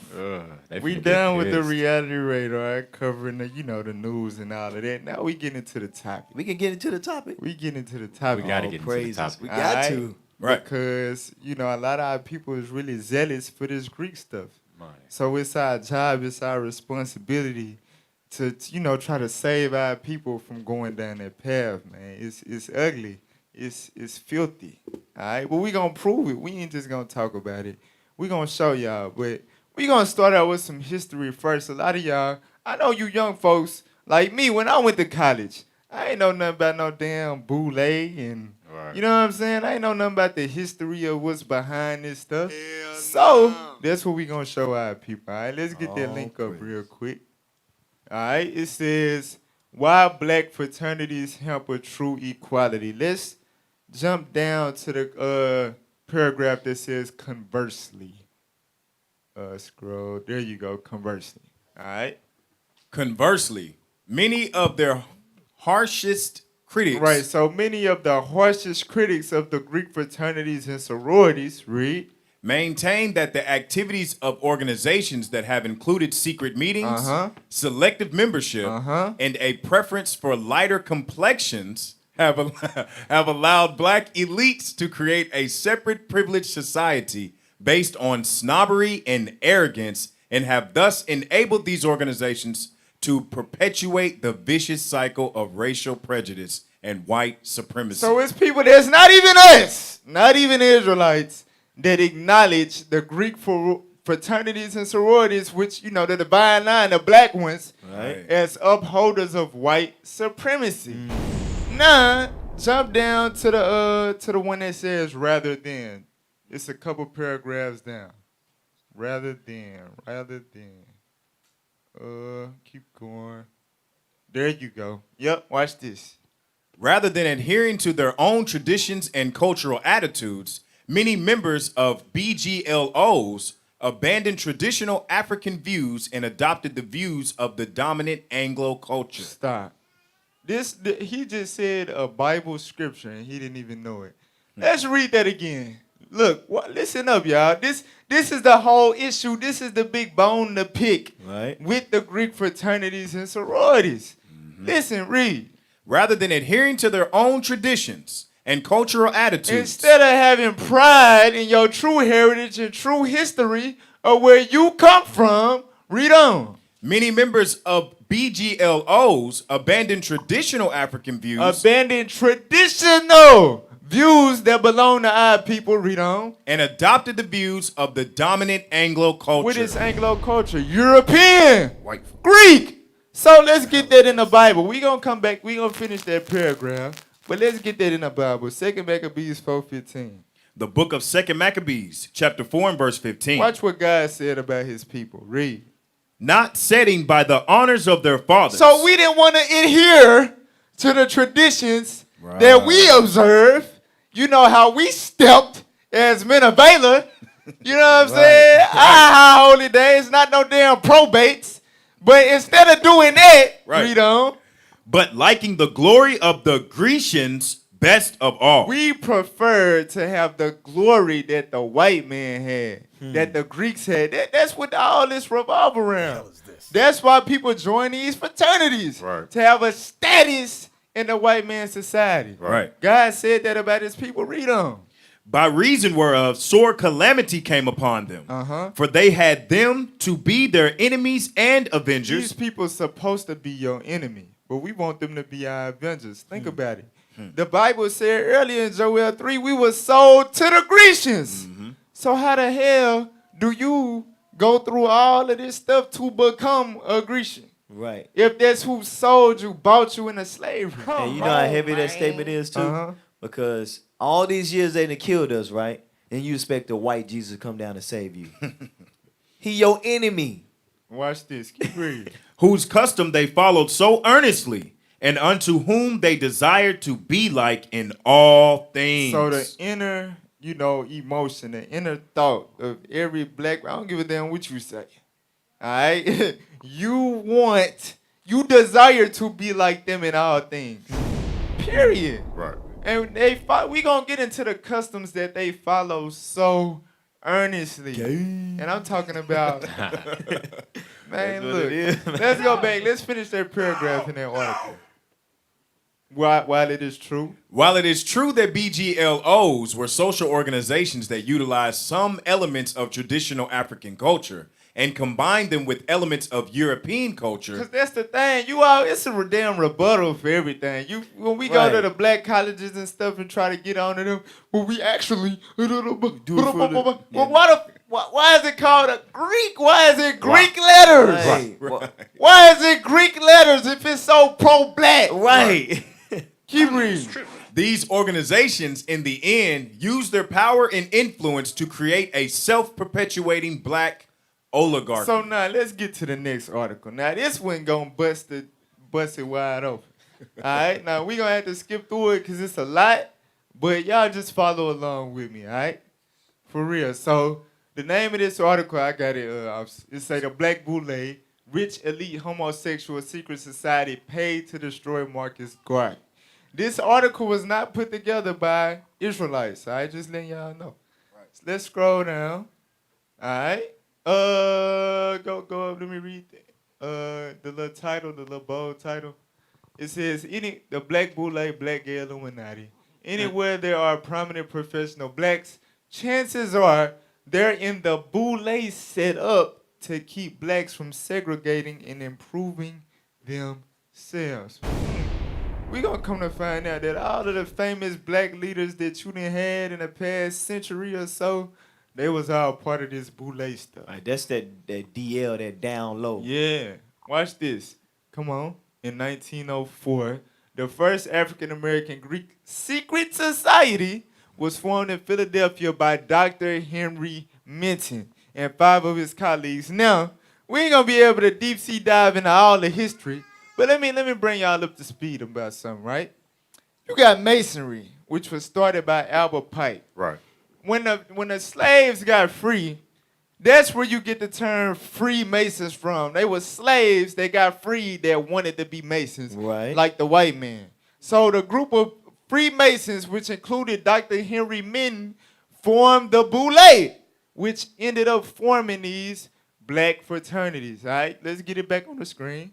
They We finna get done with the pissed. reality radar, covering the the news and all of that. Now we get into the topic. We can get into the topic. We get into the topic. We gotta Oh, get into the praises. topic. We got Alright? to. Right. Because a lot of our people is really zealous for this Greek stuff. Money. So it's our job, it's our responsibility to try to save our people from going down that path, man. It's ugly. It's filthy. All right, but we gonna prove it. We ain't just gonna talk about it. We gonna show y'all. But we gonna start out with some history first. A lot of y'all, I know you young folks like me. When I went to college, I ain't know nothing about no damn boule and Right. you know what I'm saying. I ain't know nothing about the history of what's behind this stuff. So that's what we gonna show our people. All right, let's get that link up real quick. All right, it says why black fraternities hamper true equality. Let's jump down to the paragraph that says conversely. Scroll. There you go. Conversely. All right. Conversely, many of their harshest critics, Right. So many of the harshest critics of the Greek fraternities and sororities read. maintain that the activities of organizations that have included secret meetings, Uh-huh. selective membership, Uh-huh. and a preference for lighter complexions have allowed black elites to create a separate privileged society based on snobbery and arrogance, and have thus enabled these organizations to perpetuate the vicious cycle of racial prejudice and white supremacy. So it's people that's not even us, not even Israelites, that acknowledge the Greek fraternities and sororities, which, the divine line, the black ones, Right. as upholders of white supremacy. Now, jump down to the one that says rather than. It's a couple paragraphs down. Rather than. Keep going. There you go. Yep, watch this. Rather than adhering to their own traditions and cultural attitudes, many members of BGLOs abandoned traditional African views and adopted the views of the dominant Anglo culture. Stop. He just said a Bible scripture and he didn't even know it. Let's read that again. Look, listen up, y'all. This is the whole issue. This is the big bone to pick with the Greek fraternities and sororities. Listen, read. Rather than adhering to their own traditions and cultural attitudes, instead of having pride in your true heritage and true history of where you come from, read on. Many members of BGLOs abandon traditional African views. Abandon traditional views that belong to our people, read on. And adopted the views of the dominant Anglo culture. What is Anglo culture? European. White. Greek. So let's get that in the Bible. We're going to come back. We're going to finish that paragraph. But let's get that in the Bible. 2 Maccabees 4:15. The book of 2 Maccabees, chapter 4 and verse 15. Watch what God said about his people. Read. Not setting by the honors of their fathers. So we didn't want to adhere to the traditions that we observe. You know how we stepped as men of Valor. You know what I'm saying? Our holy days, not no damn probates. But instead of doing that, read on. But liking the glory of the Grecians best of all. We prefer to have the glory that the white man had, that the Greeks had. That's what all this revolves around. That's why people join these fraternities, to have a status in the white man's society. Right. God said that about his people. Read on. By reason whereof sore calamity came upon them. For they had them to be their enemies and avengers. These people supposed to be your enemy, but we want them to be our avengers. Think about it. The Bible said earlier in Joel 3, we were sold to the Grecians. So how the hell do you go through all of this stuff to become a Grecian? Right. If that's who sold you, bought you into slavery. And you know how heavy that statement is too? Because all these years they done killed us, right? And you expect the white Jesus to come down and save you. He your enemy. Watch this. Keep reading. Whose custom they followed so earnestly, and unto whom they desired to be like in all things. So the inner, emotion, the inner thought of every black, I don't give a damn what you say. All right? You desire to be like them in all things. Period. Right. And we gonna get into the customs that they follow so earnestly. And I'm talking about, man, look, let's go back. Let's finish that paragraph in that article. While it is true. While it is true that BGLOs were social organizations that utilized some elements of traditional African culture and combined them with elements of European culture. Because that's the thing. It's a damn rebuttal for everything. When we go to the black colleges and stuff and try to get onto them, we actually why is it called a Greek? Why is it Greek letters? Right. Why is it Greek letters if it's so pro-black? Right. Keep reading. These organizations, in the end, use their power and influence to create a self-perpetuating black oligarchy. So now let's get to the next article. Now this one gonna bust it wide open. All right, now we gonna have to skip through it because it's a lot, but y'all just follow along with me, all right? For real. So the name of this article, I got it. It say the Black Boule, rich elite homosexual secret society paid to destroy Marcus Garvey. This article was not put together by Israelites. All right, just letting y'all know. Right. So let's scroll down. All right. Go up. Let me read the little title, the little bold title. It says, the Black Boule, Black Gay Illuminati. Anywhere there are prominent professional blacks, chances are they're in the boule set up to keep blacks from segregating and improving themselves. We're going to come to find out that all of the famous black leaders that you done had in the past century or so, they was all part of this boule stuff. Right, that's that DL, that down low. Yeah. Watch this. Come on. In 1904, the first African-American Greek secret society was formed in Philadelphia by Dr. Henry Minton and 5 of his colleagues. Now, we ain't going to be able to deep-sea dive into all the history, but let me bring y'all up to speed about something, right? You got Masonry, which was started by Albert Pike. Right. When the slaves got free, that's where you get the term Freemasons from. They were slaves that got freed that wanted to be Masons, right? Like the white man. So the group of Freemasons, which included Dr. Henry Minton, formed the Boule, which ended up forming these black fraternities. All right, let's get it back on the screen.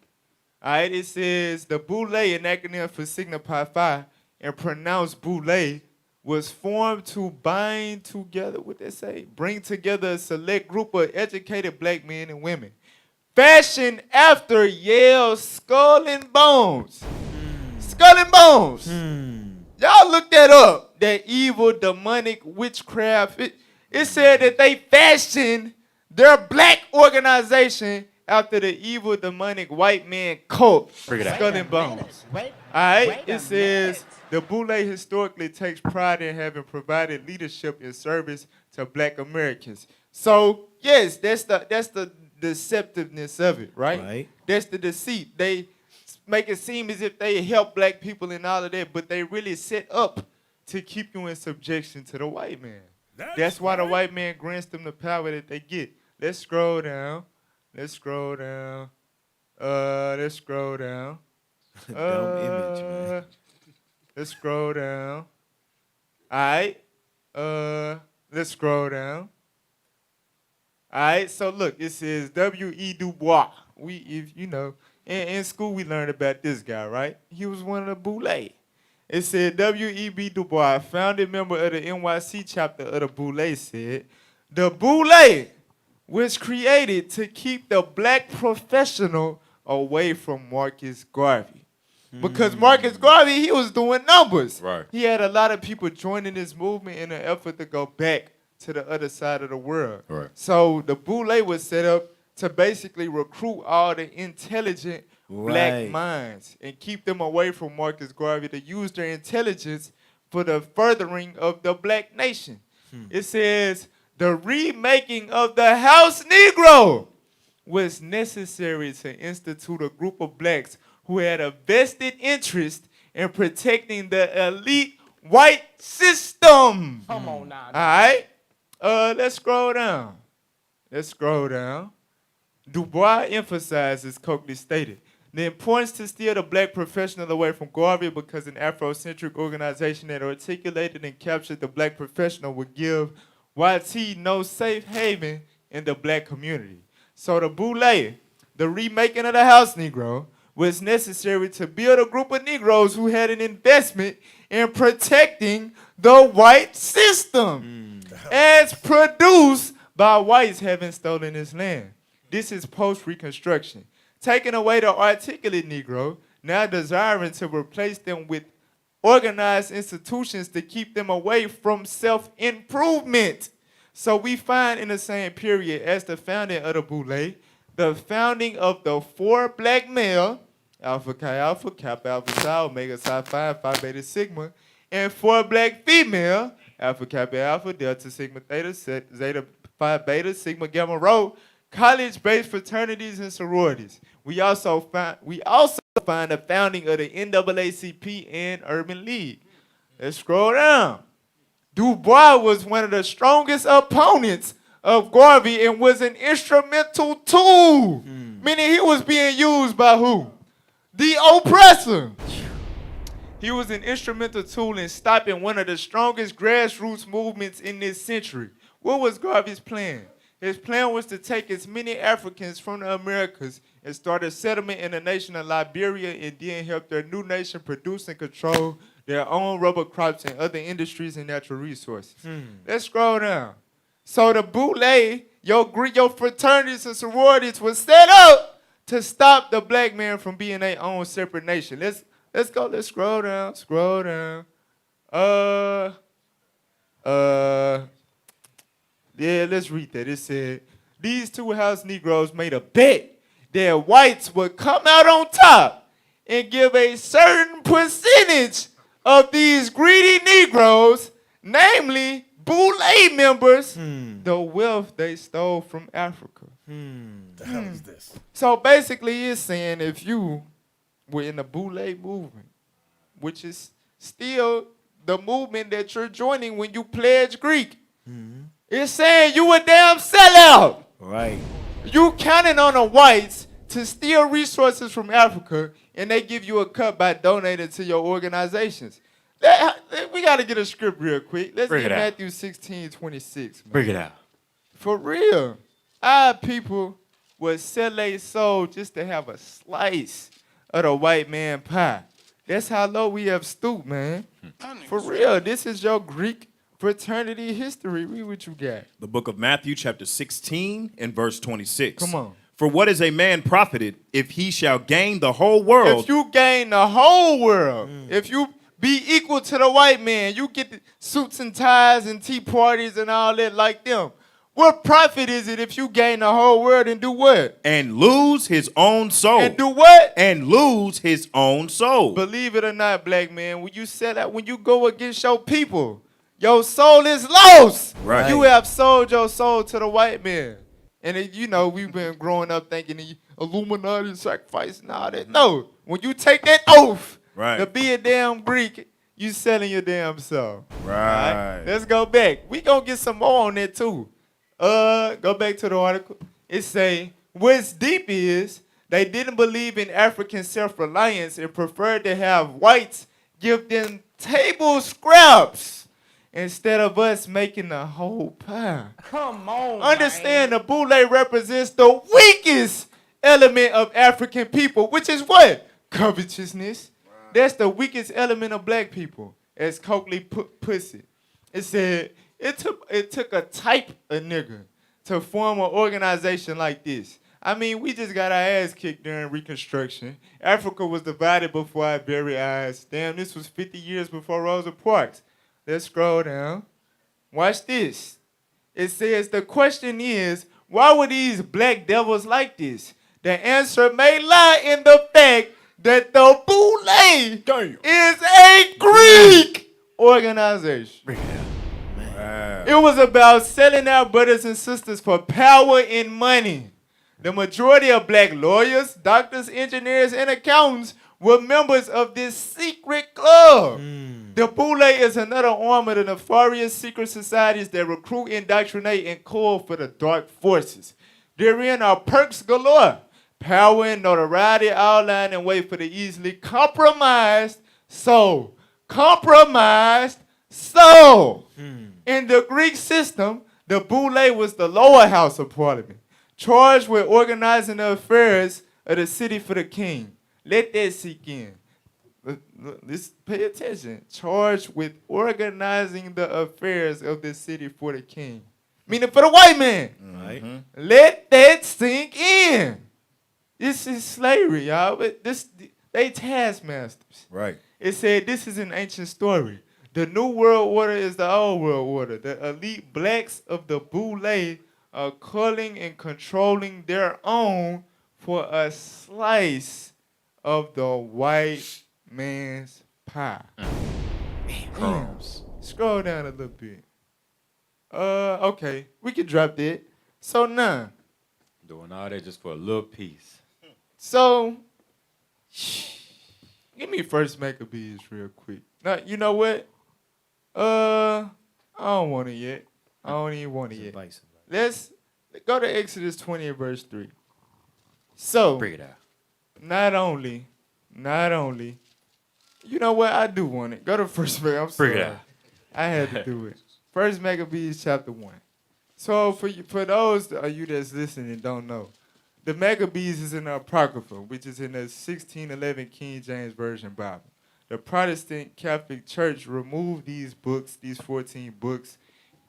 All right, it says the Boule, an acronym for Sigma Pi Phi, and pronounced Boule, was formed to bind together, what they say, bring together a select group of educated black men and women, fashioned after Yale's Skull and Bones. Skull and Bones. Y'all look that up. That evil, demonic witchcraft. It said that they fashioned their black organization after the evil, demonic white man cult. Figure that. Skull and Bones. All right. It says the Boule historically takes pride in having provided leadership and service to black Americans. So yes, that's the deceptiveness of it, right? Right. That's the deceit. They make it seem as if they help black people and all of that, but they really set up to keep you in subjection to the white man. That's why the white man grants them the power that they get. Let's scroll down. Let's scroll down. Let's scroll down. Dumb image, man. Let's scroll down. All right. Let's scroll down. All right. So look, it says W.E. Du Bois. In school we learned about this guy, right? He was one of the Boule. It said W.E.B. Du Bois, founding member of the NYC chapter of the Boule, said, the Boule was created to keep the black professional away from Marcus Garvey. Because Marcus Garvey, he was doing numbers. Right. He had a lot of people joining this movement in an effort to go back to the other side of the world. Right. So the Boule was set up to basically recruit all the intelligent black minds and keep them away from Marcus Garvey to use their intelligence for the furthering of the black nation. It says the remaking of the House Negro was necessary to institute a group of blacks who had a vested interest in protecting the elite white system. Come on now. All right. Let's scroll down. Let's scroll down. Du Bois emphasizes, Coakley stated, the importance to steer the black professional away from Garvey because an Afrocentric organization that articulated and captured the black professional would give YT no safe haven in the black community. So the Boule, the remaking of the House Negro, was necessary to build a group of Negroes who had an investment in protecting the white system, as produced by whites having stolen this land. This is post-Reconstruction. Taking away the articulate Negro, now desiring to replace them with organized institutions to keep them away from self-improvement. So we find in the same period as the founding of the Boule, the founding of the 4 black male, Alpha Chi Alpha, Kappa Alpha Psi, Omega Psi Phi, Phi Beta Sigma, and 4 black female, Alpha Kappa Alpha, Delta Sigma Theta, Zeta Phi Beta, Sigma Gamma Rho, college-based fraternities and sororities. We also find the founding of the NAACP and Urban League. Let's scroll down. Du Bois was one of the strongest opponents of Garvey and was an instrumental tool. Meaning he was being used by who? The oppressor. He was an instrumental tool in stopping one of the strongest grassroots movements in this century. What was Garvey's plan? His plan was to take as many Africans from the Americas and start a settlement in the nation of Liberia and then help their new nation produce and control their own rubber crops and other industries and natural resources. Let's scroll down. So the Boule, your fraternities and sororities was set up to stop the black man from being their own separate nation. Let's scroll down. Yeah, let's read that. It said, these 2 house Negroes made a bet that whites would come out on top and give a certain percentage of these greedy Negroes, namely Boule members, the wealth they stole from Africa. The hell is this? So basically it's saying if you were in the Boule movement, which is still the movement that you're joining when you pledge Greek, it's saying you a damn sellout. Right. You counting on the whites to steal resources from Africa, and they give you a cut by donating to your organizations. We got to get a script real quick. Let's Bring get it out. Matthew 16:26. Man. Bring it out. For real. Our people would sell their soul just to have a slice of the white man pie. That's how low we have stooped, man. For real. This is your Greek fraternity history. Read what you got. The book of Matthew, chapter 16, and verse 26. Come on. For what is a man profited if he shall gain the whole world? If you gain the whole world, if you be equal to the white man, you get the suits and ties and tea parties and all that like them. What profit is it if you gain the whole world and do what? And lose his own soul. And do what? And lose his own soul. Believe it or not, black man, when you sell out, when you go against your people, your soul is lost. Right. You have sold your soul to the white man. And you know, we've been growing up thinking the Illuminati sacrifice and all that. No, when you take that oath to be a damn Greek, you selling your damn soul. Right. Let's go back. We gonna get some more on that too. Go back to the article. It say, what's deep is they didn't believe in African self-reliance and preferred to have whites give them table scraps instead of us making the whole pie. Come on, Understand, the boule represents the weakest element of African people, which is what? Covetousness. That's the weakest element of black people, as Coakley puts it. It said, it took a type of nigga to form an organization like this. I mean, we just got our ass kicked during Reconstruction. Africa was divided before our very eyes. Damn, this was 50 years before Rosa Parks. Let's scroll down. Watch this. It says, the question is, why were these black devils like this? The answer may lie in the fact that the boule is a Greek organization. It was about selling our brothers and sisters for power and money. The majority of black lawyers, doctors, engineers, and accountants were members of this secret club. The boule is another arm of the nefarious secret societies that recruit, indoctrinate, and call for the dark forces. Therein are perks galore, power and notoriety outlined and wait for the easily compromised soul. Compromised soul. In the Greek system, the boule was the lower house of parliament, charged with organizing the affairs of the city for the king. Let that sink in. Let's pay attention. Charged with organizing the affairs of the city for the king. Meaning for the white man. Right. Let that sink in. This is slavery, y'all. They taskmasters. Right. It said this is an ancient story. The new world order is the old world order. The elite blacks of the boule are culling and controlling their own for a slice of the white man's pie. Crumbs. Scroll down a little bit. Okay, we can drop that. So now, Doing all that just for a little piece. so give me First Maccabees real quick. Now, you know what? I don't want it yet. I don't even want it yet. Let's go to Exodus 20 and verse 3. So, Bring it out. not only, you know what? I do want it. Go to First Maccabees. I'm sorry. Bring it out. I had to do it. First Maccabees chapter 1. So for those of you that's listening and don't know, the Maccabees is in the Apocrypha, which is in the 1611 King James Version Bible. The Protestant Catholic Church removed these books, these 14 books,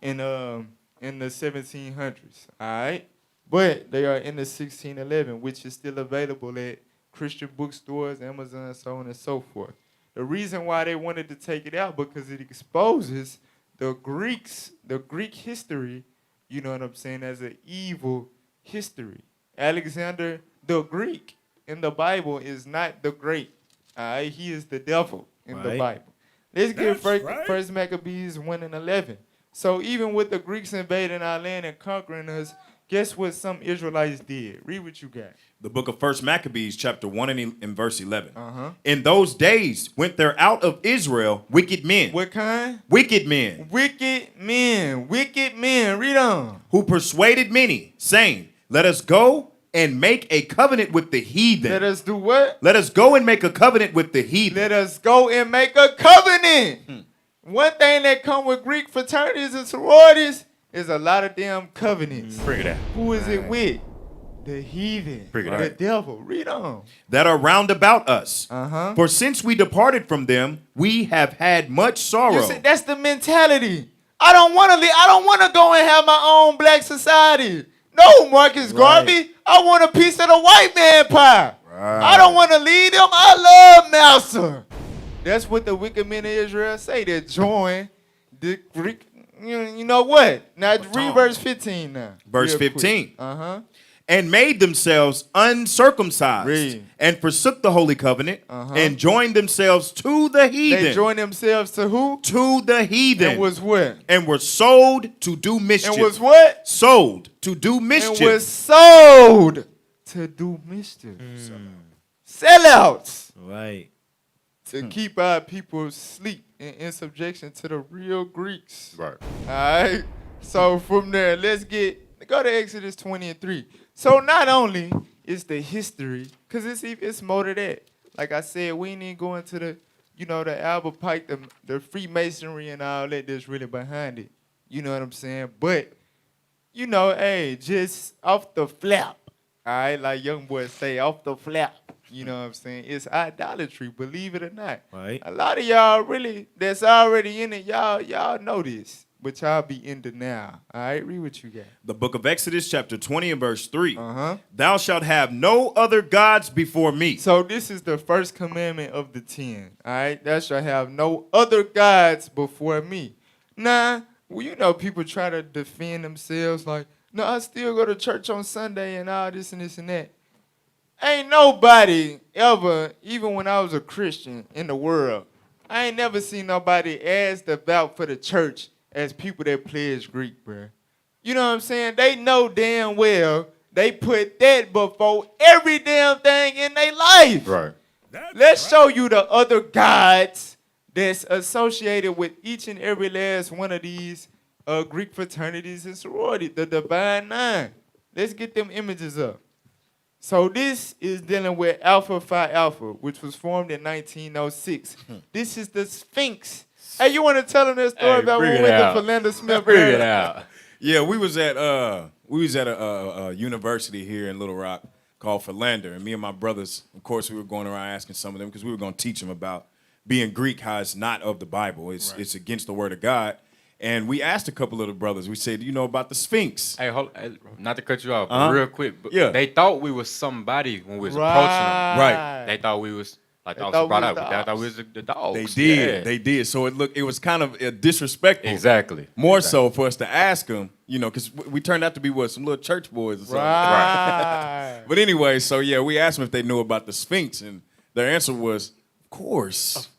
in the 1700s. All right, but they are in the 1611, which is still available at Christian bookstores, Amazon, so on and so forth. The reason why they wanted to take it out because it exposes the Greek history, you know what I'm saying, as an evil history. Alexander the Greek in the Bible is not the great. He is the devil in the Bible. Let's get First Maccabees 1 and 11. So even with the Greeks invading our land and conquering us, guess what some Israelites did? Read what you got. The book of First Maccabees, chapter 1 and verse 11. In those days went there out of Israel wicked men. What kind? Wicked men. Wicked men. Wicked men. Read on. Who persuaded many, saying, let us go and make a covenant with the heathen. Let us do what? Let us go and make a covenant with the heathen. Let us go and make a covenant. One thing that come with Greek fraternities and sororities is a lot of damn covenants. Bring it out. Who is it with? The heathen. Bring it The out. devil. Read on. That are round about us. Uh-huh. For since we departed from them, we have had much sorrow. You see, that's the mentality. I don't want to leave. I don't want to go and have my own black society. No, Marcus Garvey. I want a piece of the white man pie. I don't want to lead them. I love Massa. That's what the wicked men of Israel say. They join the Greek. You know what? Now read verse 15 now. Verse Real 15. Uh-huh. And made themselves uncircumcised, Read. and forsook the holy covenant, and joined themselves to the heathen. They joined themselves to who? To the heathen. And was what? And were sold to do mischief. And was what? Sold to do mischief. And was sold to do mischief. Sellouts. Right. To keep our people asleep and in subjection to the real Greeks. Right. All right. So from there, go to Exodus 20 and 3. So not only is the history, because it's more to that. Like I said, we ain't even go into the, the Albert Pike, the Freemasonry and all that that's really behind it. You know what I'm saying? But, hey, just off the flap. All right, like young boys say, off the flap. You know what I'm saying? It's idolatry, believe it or not. Right. A lot of y'all really, that's already in it, y'all know this. But y'all be in denial. All right, read what you got. The book of Exodus, chapter 20 and verse 3. Uh-huh. Thou shalt have no other gods before me. So this is the first commandment of the 10. All right, thou shalt have no other gods before me. Now, people try to defend themselves like, no, I still go to church on Sunday and all this and this and that. Ain't nobody ever, even when I was a Christian in the world, I ain't never seen nobody asked about for the church as people that pledge Greek, bro. You know what I'm saying? They know damn well they put that before every damn thing in their life. Right. Let's show you the other gods that's associated with each and every last one of these Greek fraternities and sororities, the Divine Nine. Let's get them images up. So this is dealing with Alpha Phi Alpha, which was formed in 1906. This is the Sphinx. Hey, you want to tell them that story about when we went to Philander Smith? Bring it out. Yeah, we was at a university here in Little Rock called Philander, and me and my brothers, of course, we were going around asking some of them because we were going to teach them about being Greek, how it's not of the Bible, it's against the Word of God. And we asked a couple of the brothers. We said, you know about the Sphinx? Hey, not to cut you off, but real quick. But yeah, they thought we was somebody when we was approaching them. Right. They thought we was like the officer brought up. They thought we was the dogs. They did. So it was kind of disrespectful. Exactly. More so for us to ask them, because we turned out to be some little church boys or something. Right. But anyway, so yeah, we asked them if they knew about the Sphinx, and their answer was, of course.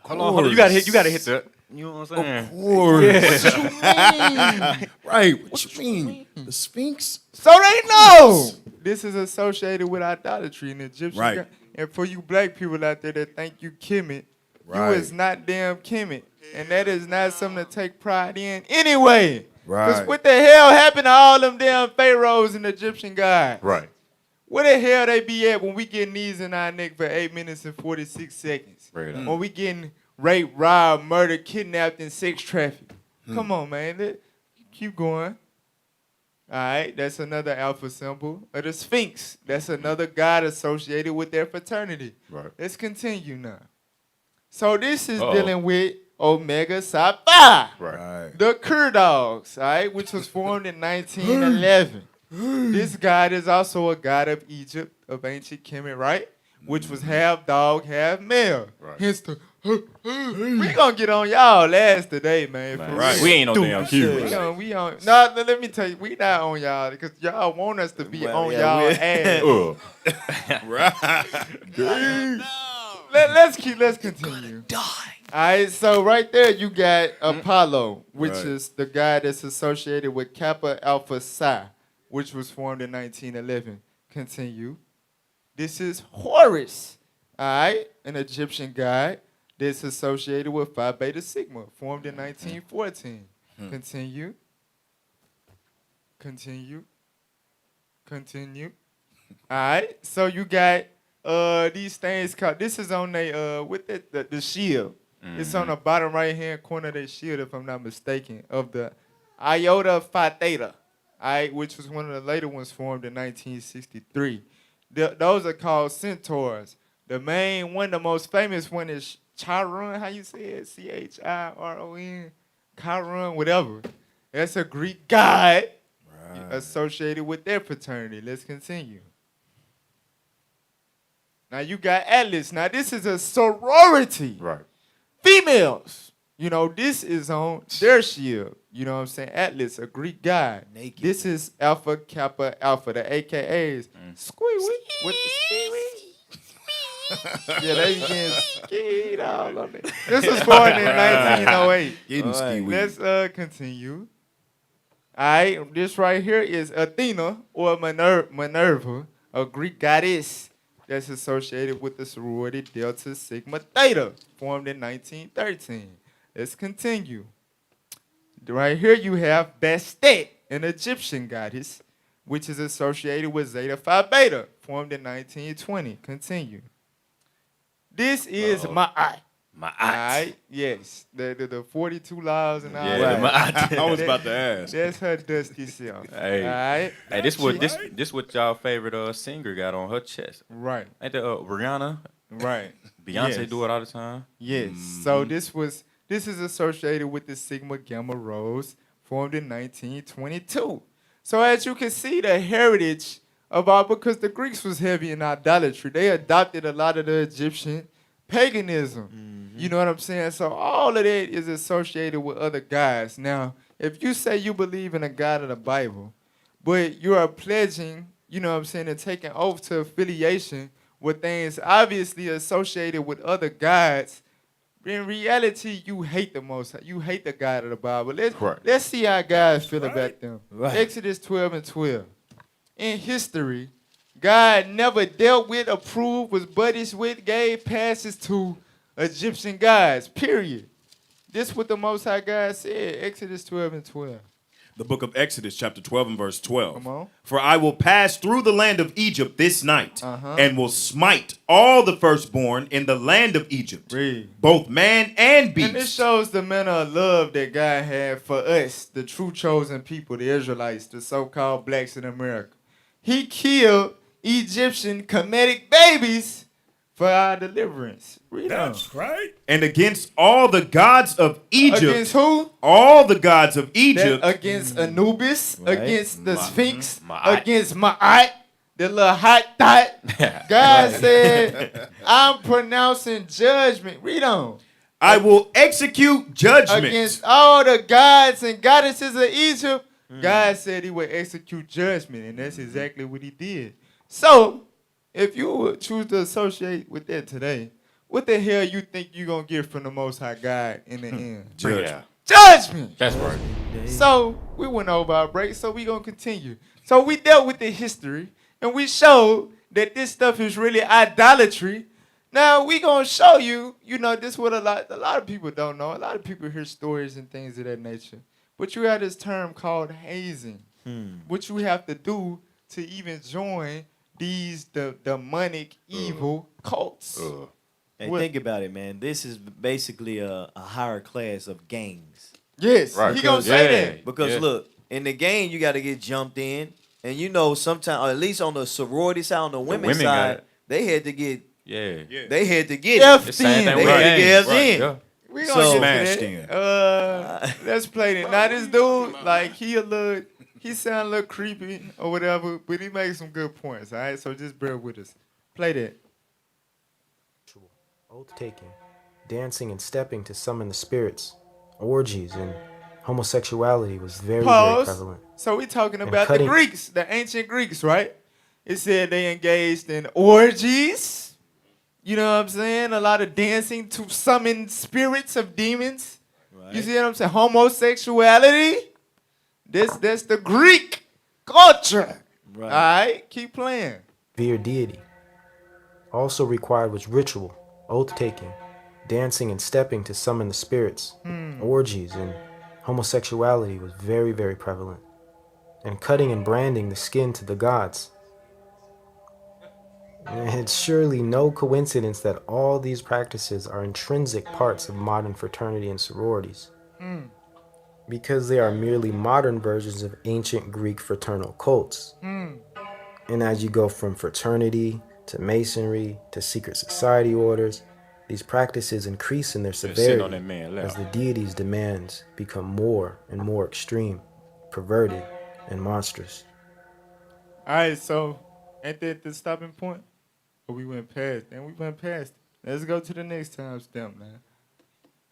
Hold on. You gotta hit the. You know what I'm saying? Of course. Yeah. Right. What you mean? The Sphinx? So they know this is associated with idolatry in Egyptian. Right. God. And for you black people out there that think you Kemet, you is not damn Kemet. And that is not something to take pride in anyway. Because Right. what the hell happened to all them damn pharaohs and Egyptian gods? Right. Where the hell they be at when we get knees in our neck for 8 minutes and 46 seconds? Right. When we getting raped, robbed, murdered, kidnapped, and sex trafficked. Come on, man. Keep going. All right, that's another alpha symbol of the Sphinx. That's another god associated with their fraternity. Right. Let's continue now. So this is dealing with Omega Psi Phi, Right. the Kur dogs, all right, which was formed in 1911. This god is also a god of Egypt, of ancient Kemet, right? Which was half dog, half male. Right. Hence the we gonna get on y'all last today, man. For Right. real. We ain't no damn cute. We on. No, let me tell you, we not on y'all because y'all want us to be on y'all ass. Let's continue. All right, so right there you got Apollo, which is the guy that's associated with Kappa Alpha Psi, which was formed in 1911. Continue. This is Horus, all right, an Egyptian god that's associated with Phi Beta Sigma, formed in 1914. Continue. All right. So you got these things called. This is on with the shield. It's on the bottom right hand corner of their shield, if I'm not mistaken, of the Iota Phi Theta, all right, which was one of the later ones formed in 1963. Those are called centaurs. The main one, the most famous one is Chiron. How you say it? Chiron. Chiron, whatever. That's a Greek god associated with their fraternity. Let's continue. Now you got Atlas. Now this is a sorority. Right. Females. You know, this is on their shield. You know what I'm saying? Atlas, a Greek god. Naked. This is Alpha Kappa Alpha, the AKAs. Squee with the squee. Yeah, they getting skied all on it. This was born in 1908. Getting skied. Let's continue. All right, this right here is Athena or Minerva, a Greek goddess that's associated with the sorority Delta Sigma Theta, formed in 1913. Let's continue. Right here you have Bastet, an Egyptian goddess, which is associated with Zeta Phi Beta, formed in 1920. Continue. This is Ma'at. Ma'at. Right? Yes. The 42 laws and all Yeah, that. the Ma'at. I was about to ask. That's her dusty self. Hey, All right? hey, this what y'all favorite singer got on her chest. Right. Ain't that Rihanna? Right. Beyonce Yes. do it all the time. Yes. So this is associated with the Sigma Gamma Rose, formed in 1922. So as you can see, the heritage because the Greeks was heavy in idolatry, they adopted a lot of the Egyptian paganism. You know what I'm saying? So all of that is associated with other gods. Now, if you say you believe in a God of the Bible, but you are pledging, you know what I'm saying, and taking oath to affiliation with things obviously associated with other gods, in reality, you hate you hate the God of the Bible. Let's see how guys feel about them. Right. Exodus 12 and 12. In history, God never dealt with, approved, was buddies with, gave passes to Egyptian gods, period. This what the Most High God said, Exodus 12 and 12. The book of Exodus, chapter 12 and verse 12. Come on. For I will pass through the land of Egypt this night, and will smite all the firstborn in the land of Egypt, Read. both man and beast. And this shows the manner of love that God had for us, the true chosen people, the Israelites, the so-called blacks in America. He killed Egyptian Kemetic babies for our deliverance. Read on. That's right. And against all the gods of Egypt. Against who? All the gods of Egypt. Against Anubis, against the Sphinx, Ma'at. against Ma'at, the little hot dot. God said, I'm pronouncing judgment. Read on. I will execute judgment Against all the gods and goddesses of Egypt. God said he would execute judgment, and that's exactly what he did. So, if you would choose to associate with that today, what the hell you think you're going to get from the Most High God in the end? Judgment. Judgment! That's right. So, we went over our break, so we going to continue. So, we dealt with the history, and we showed that this stuff is really idolatry. Now, we going to show you, this what a lot of people don't know. A lot of people hear stories and things of that nature. But you have this term called hazing. What you have to do to even join these demonic evil cults. And think about it, man. This is basically a higher class of gangs. Yes, Right. he gonna say that. Because look, in the gang, you got to get jumped in. And sometimes, or at least on the sorority side, on the women's women got side, it. they had to get Yeah. They had to get F it. The same thing They with had to gangs. get us Right, in. yeah. We gonna So- get Smashed to in. that. Let's play it. Now this dude, like he sound a little creepy or whatever, but he makes some good points. All right, so just bear with us. Play that. Oath taking, dancing and stepping to summon the spirits, orgies, and homosexuality was very, very Pause. prevalent. So we talking And about the cutting- Greeks, the ancient Greeks, right? It said they engaged in orgies. You know what I'm saying? A lot of dancing to summon spirits of demons. You see what I'm saying? Homosexuality. That's the Greek culture. Right. All right, keep playing. Vere deity. Also required was ritual, oath taking, dancing and stepping to summon the spirits, orgies, and homosexuality was very, very prevalent. And cutting and branding the skin to the gods. It's surely no coincidence that all these practices are intrinsic parts of modern fraternity and sororities, because they are merely modern versions of ancient Greek fraternal cults. And as you go from fraternity to masonry to secret society orders, these practices increase in their sitting on severity that man as lap. the deity's demands become more and more extreme, perverted, and monstrous. All right, so ain't that the stopping point? Or we went past, and we went past it. Let's go to the next time stamp, man.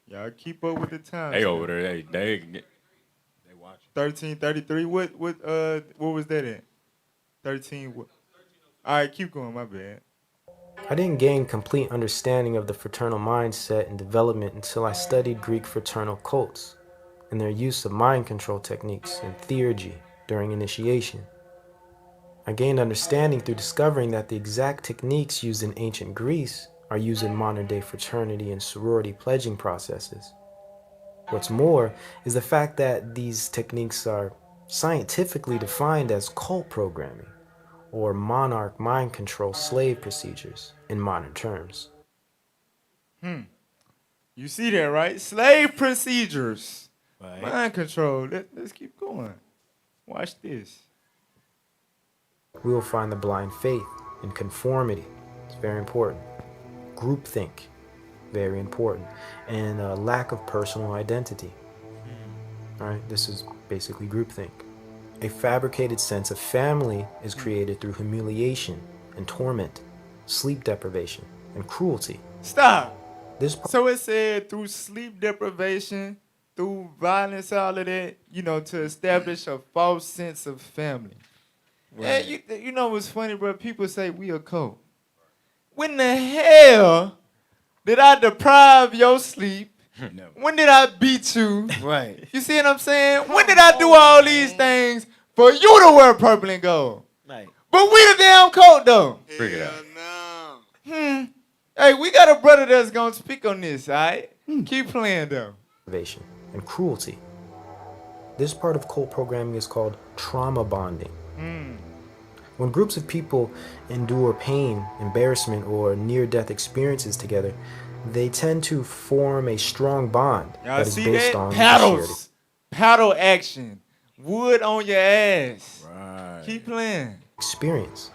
Y'all keep up with the time. They over there, they watch. 1333. What was that at? 13 what? All right, keep going. My bad. I didn't gain complete understanding of the fraternal mindset and development until I studied Greek fraternal cults and their use of mind control techniques and theurgy during initiation. I gained understanding through discovering that the exact techniques used in ancient Greece are used in modern-day fraternity and sorority pledging processes. What's more is the fact that these techniques are scientifically defined as cult programming, or monarch mind control slave procedures in modern terms. You see that, right? Slave procedures. Right. Mind control. Let's keep going. Watch this. We will find the blind faith and conformity. It's very important. Groupthink, very important. And a lack of personal identity. All right, this is basically groupthink. A fabricated sense of family is created through humiliation and torment, sleep deprivation, and cruelty. Stop. So it said through sleep deprivation, through violence, all of that, to establish a false sense of family. Right. And you know what's funny, bro? People say we a cult. When the hell did I deprive your sleep? No. When did I beat you? Right. You see what I'm saying? When did I do all these things for you to wear purple and gold? Right. But we the damn cult, though. Figure it out. Hey, we got a brother that's gonna speak on this, all right? Keep playing, though. Deprivation and cruelty. This part of cult programming is called trauma bonding. When groups of people endure pain, embarrassment, or near-death experiences together, they tend to form a strong bond Y'all that is see based that? on Paddles. Paddle action. Wood on your ass. Right. Keep playing. experience.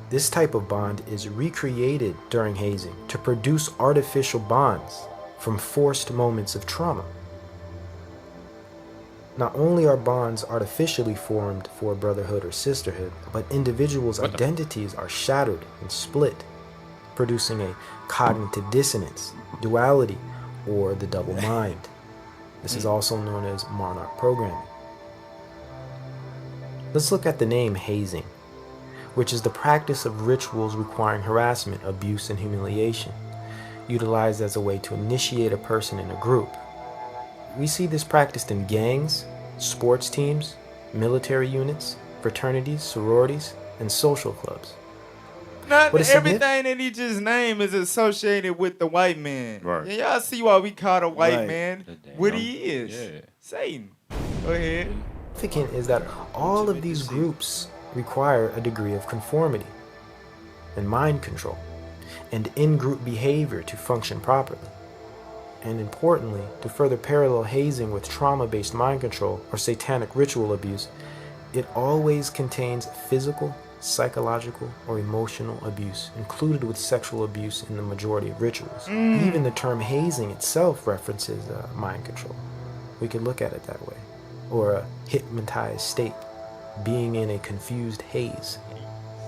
This type of bond is recreated during hazing to produce artificial bonds from forced moments of trauma. Not only are bonds artificially formed for brotherhood or sisterhood, but individuals' identities are shattered and split, producing a cognitive dissonance, duality, or the double mind. This is also known as monarch programming. Let's look at the name hazing, which is the practice of rituals requiring harassment, abuse, and humiliation, utilized as a way to initiate a person in a group. We see this practiced in gangs, sports teams, military units, fraternities, sororities, and social clubs. Not What is everything that he just named is associated with the white man. Right. And y'all see why we call the white Right. man what he is. Yeah. Satan. Go ahead. Significant is that all of these groups require a degree of conformity and mind control and in-group behavior to function properly. And importantly, to further parallel hazing with trauma-based mind control or satanic ritual abuse, it always contains physical, psychological, or emotional abuse, included with sexual abuse in the majority of rituals. Even the term hazing itself references mind control. We could look at it that way. Or a hypnotized state, being in a confused haze,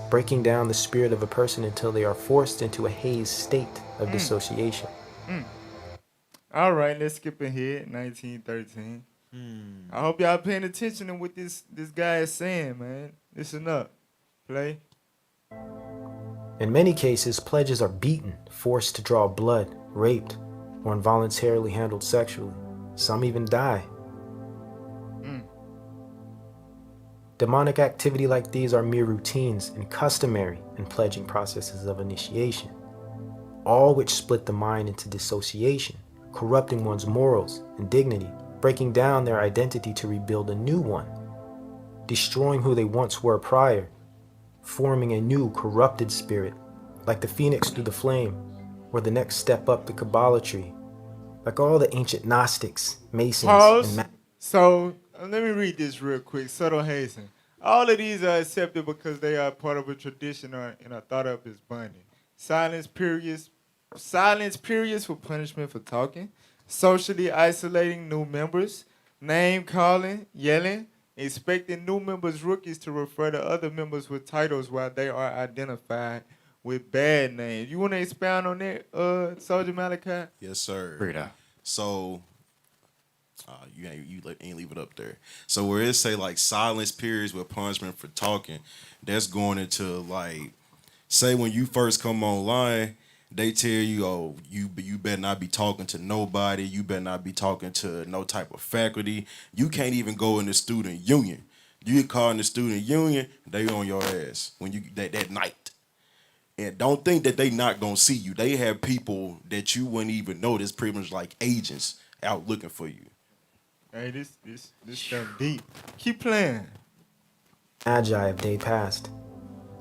breaking down the spirit of a person until they are forced into a haze state of dissociation. All right, let's skip ahead. 1913. I hope y'all paying attention to what this guy is saying, man. Listen up. Play. In many cases, pledges are beaten, forced to draw blood, raped, or involuntarily handled sexually. Some even die. Demonic activity like these are mere routines and customary in pledging processes of initiation, all which split the mind into dissociation, corrupting one's morals and dignity, breaking down their identity to rebuild a new one, destroying who they once were prior, forming a new corrupted spirit, like the phoenix through the flame, or the next step up the Kabbalah like all the ancient Gnostics, Masons, Pause. and So let me read this real quick. Subtle hazing. All of these are accepted because they are part of a tradition and are thought of as binding. Silence periods for punishment for talking. Socially isolating new members. Name calling, yelling, expecting new members, rookies, to refer to other members with titles while they are identified with bad names. You want to expound on that, Soldier Malachi? Yes, sir. Bring it out. So, you ain't leave it up there. So where it say like silence periods with punishment for talking, that's going into like, say when you first come online, they tell you, oh, you better not be talking to nobody. You better not be talking to no type of faculty. You can't even go in the student union. You get called in the student union, they on your ass when you that night. And don't think that they not gonna see you. They have people that you wouldn't even know. That's pretty much like agents out looking for you. Hey, this stuff deep. Keep playing. Magi of day past.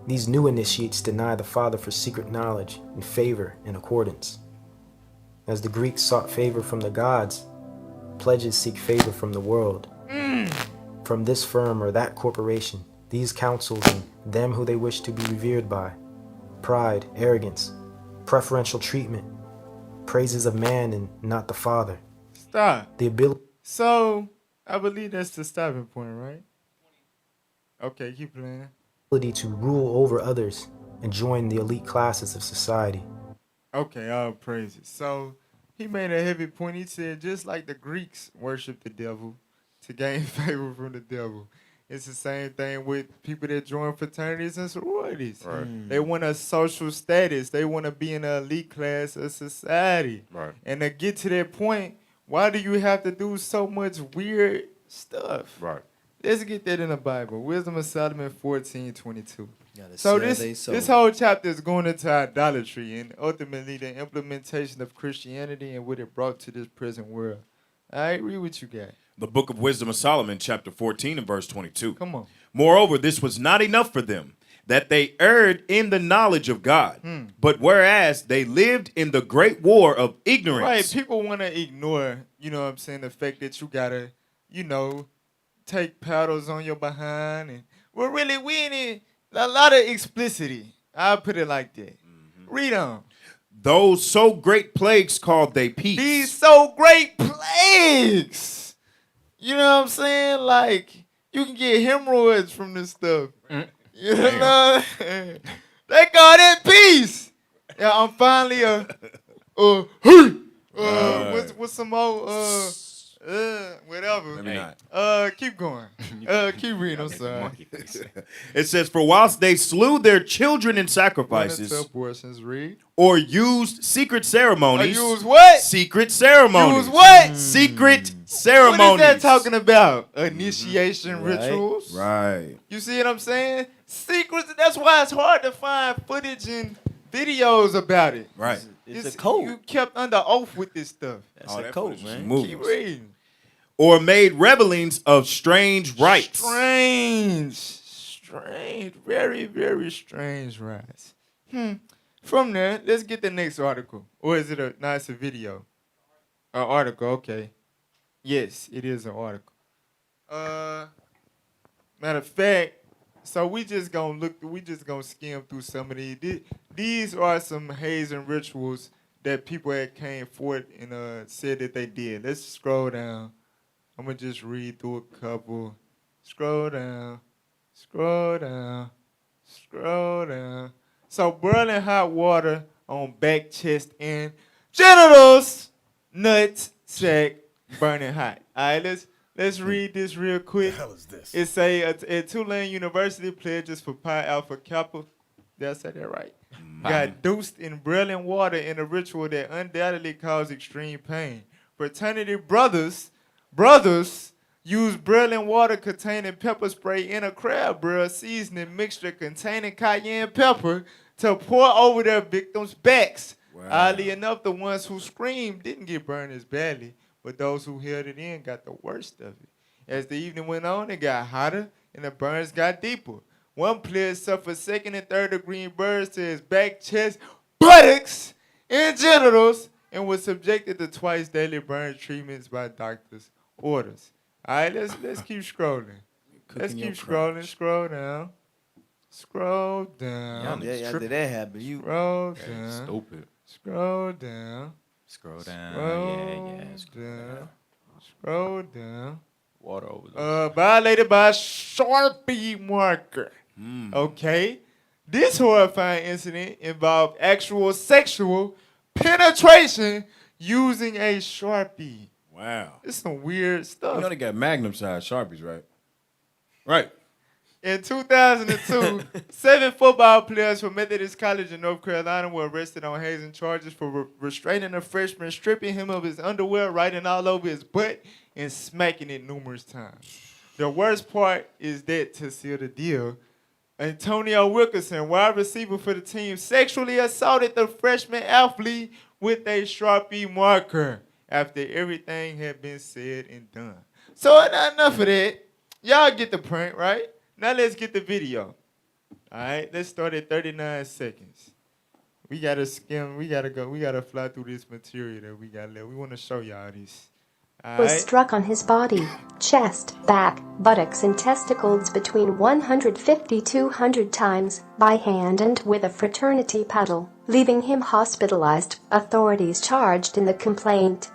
These new initiates deny the Father for secret knowledge and favor in accordance. As the Greeks sought favor from the gods, pledges seek favor from the world. From this firm or that corporation, these councils and them who they wish to be revered by. Pride, arrogance, preferential treatment, praises of man and not the Father. Stop. The ability. So, I believe that's the stopping point, right? Okay, keep playing. To rule over others and join the elite classes of society. Okay, all praises. So, he made a heavy point. He said, just like the Greeks worship the devil to gain favor from the devil, it's the same thing with people that join fraternities and sororities. Right. They want a social status. They want to be in an elite class of society. Right. And to get to that point, why do you have to do so much weird stuff? Right. Let's get that in the Bible. Wisdom of Solomon 14:22. Gotta So sell they this soul. whole chapter is going into idolatry and ultimately the implementation of Christianity and what it brought to this present world. All right, read what you got. The book of Wisdom of Solomon, chapter 14 and verse 22. Come on. Moreover, this was not enough for them, that they erred in the knowledge of God, but whereas they lived in the great war of ignorance. Right, people want to ignore, you know what I'm saying, the fact that you got to, take paddles on your behind. And we're really winning. A lot of explicitity. I'll put it like that. Read on. Those so great plagues called they peace. These so great plagues. You know what I'm saying? Like, you can get hemorrhoids from this stuff. You know? They call it peace. Yeah, I'm finally what's some more whatever. Maybe not. Keep going. Keep reading. I'm sorry. It says, for whilst they slew their children in sacrifices, abortions, read. or used secret ceremonies. Use what? Secret ceremonies. Use what? Secret ceremonies. What is that talking about? Initiation rituals. Right. You see what I'm saying? Secrets. That's why it's hard to find footage and videos about it. Right. It's a code. You kept under oath with this stuff. That's a code, man. Keep reading. Or made revelings of strange rites. Strange, very, very strange rites. From there, let's get the next article. Or is it a video? An article, okay. Yes, it is an article. Matter of fact, so we just gonna skim through some of these. These are some hazing rituals that people had came forth and said that they did. Let's scroll down. I'm gonna just read through a couple. Scroll down. So boiling hot water on back, chest, and genitals, nuts, sack, burning hot. All right, let's read this real quick. What the hell is this? It's at Tulane University, pledges for Pi Alpha Kappa. Did I say that right? Got doused in boiling water in a ritual that undoubtedly caused extreme pain. Fraternity brothers use boiling water containing pepper spray in a crab barrel seasoning mixture containing cayenne pepper to pour over their victims' backs. Wow. Oddly enough, the ones who screamed didn't get burned as badly, but those who held it in got the worst of it. As the evening went on, it got hotter and the burns got deeper. One player suffered second and third degree burns to his back, chest, buttocks, and genitals, and was subjected to twice daily burn treatments by doctors' orders. All right, let's keep scrolling. Let's keep scrolling. Scroll down. Scroll down. Yeah, after that happened, you Scroll down. Stupid. Scroll down. Scroll down. Down. Scroll down. Water over. Violated by Sharpie marker. Okay. This horrifying incident involved actual sexual penetration using a Sharpie. Wow. It's some weird stuff. You know they got Magnum size Sharpies, right? Right. In 2002, 7 football players from Methodist College in North Carolina were arrested on hazing charges for restraining a freshman, stripping him of his underwear, writing all over his butt, and smacking it numerous times. The worst part is that, to seal the deal, Antonio Wilkerson, wide receiver for the team, sexually assaulted the freshman athlete with a Sharpie marker after everything had been said and done. So enough of that. Y'all get the point, right? Now let's get the video. All right, let's start at 39 seconds. We gotta skim, we gotta fly through this material that we got left. We wanna show y'all this. All Was right? struck on his body, chest, back, buttocks and testicles between 150 to 200 times, by hand and with a fraternity paddle, leaving him hospitalized, authorities charged in the complaint.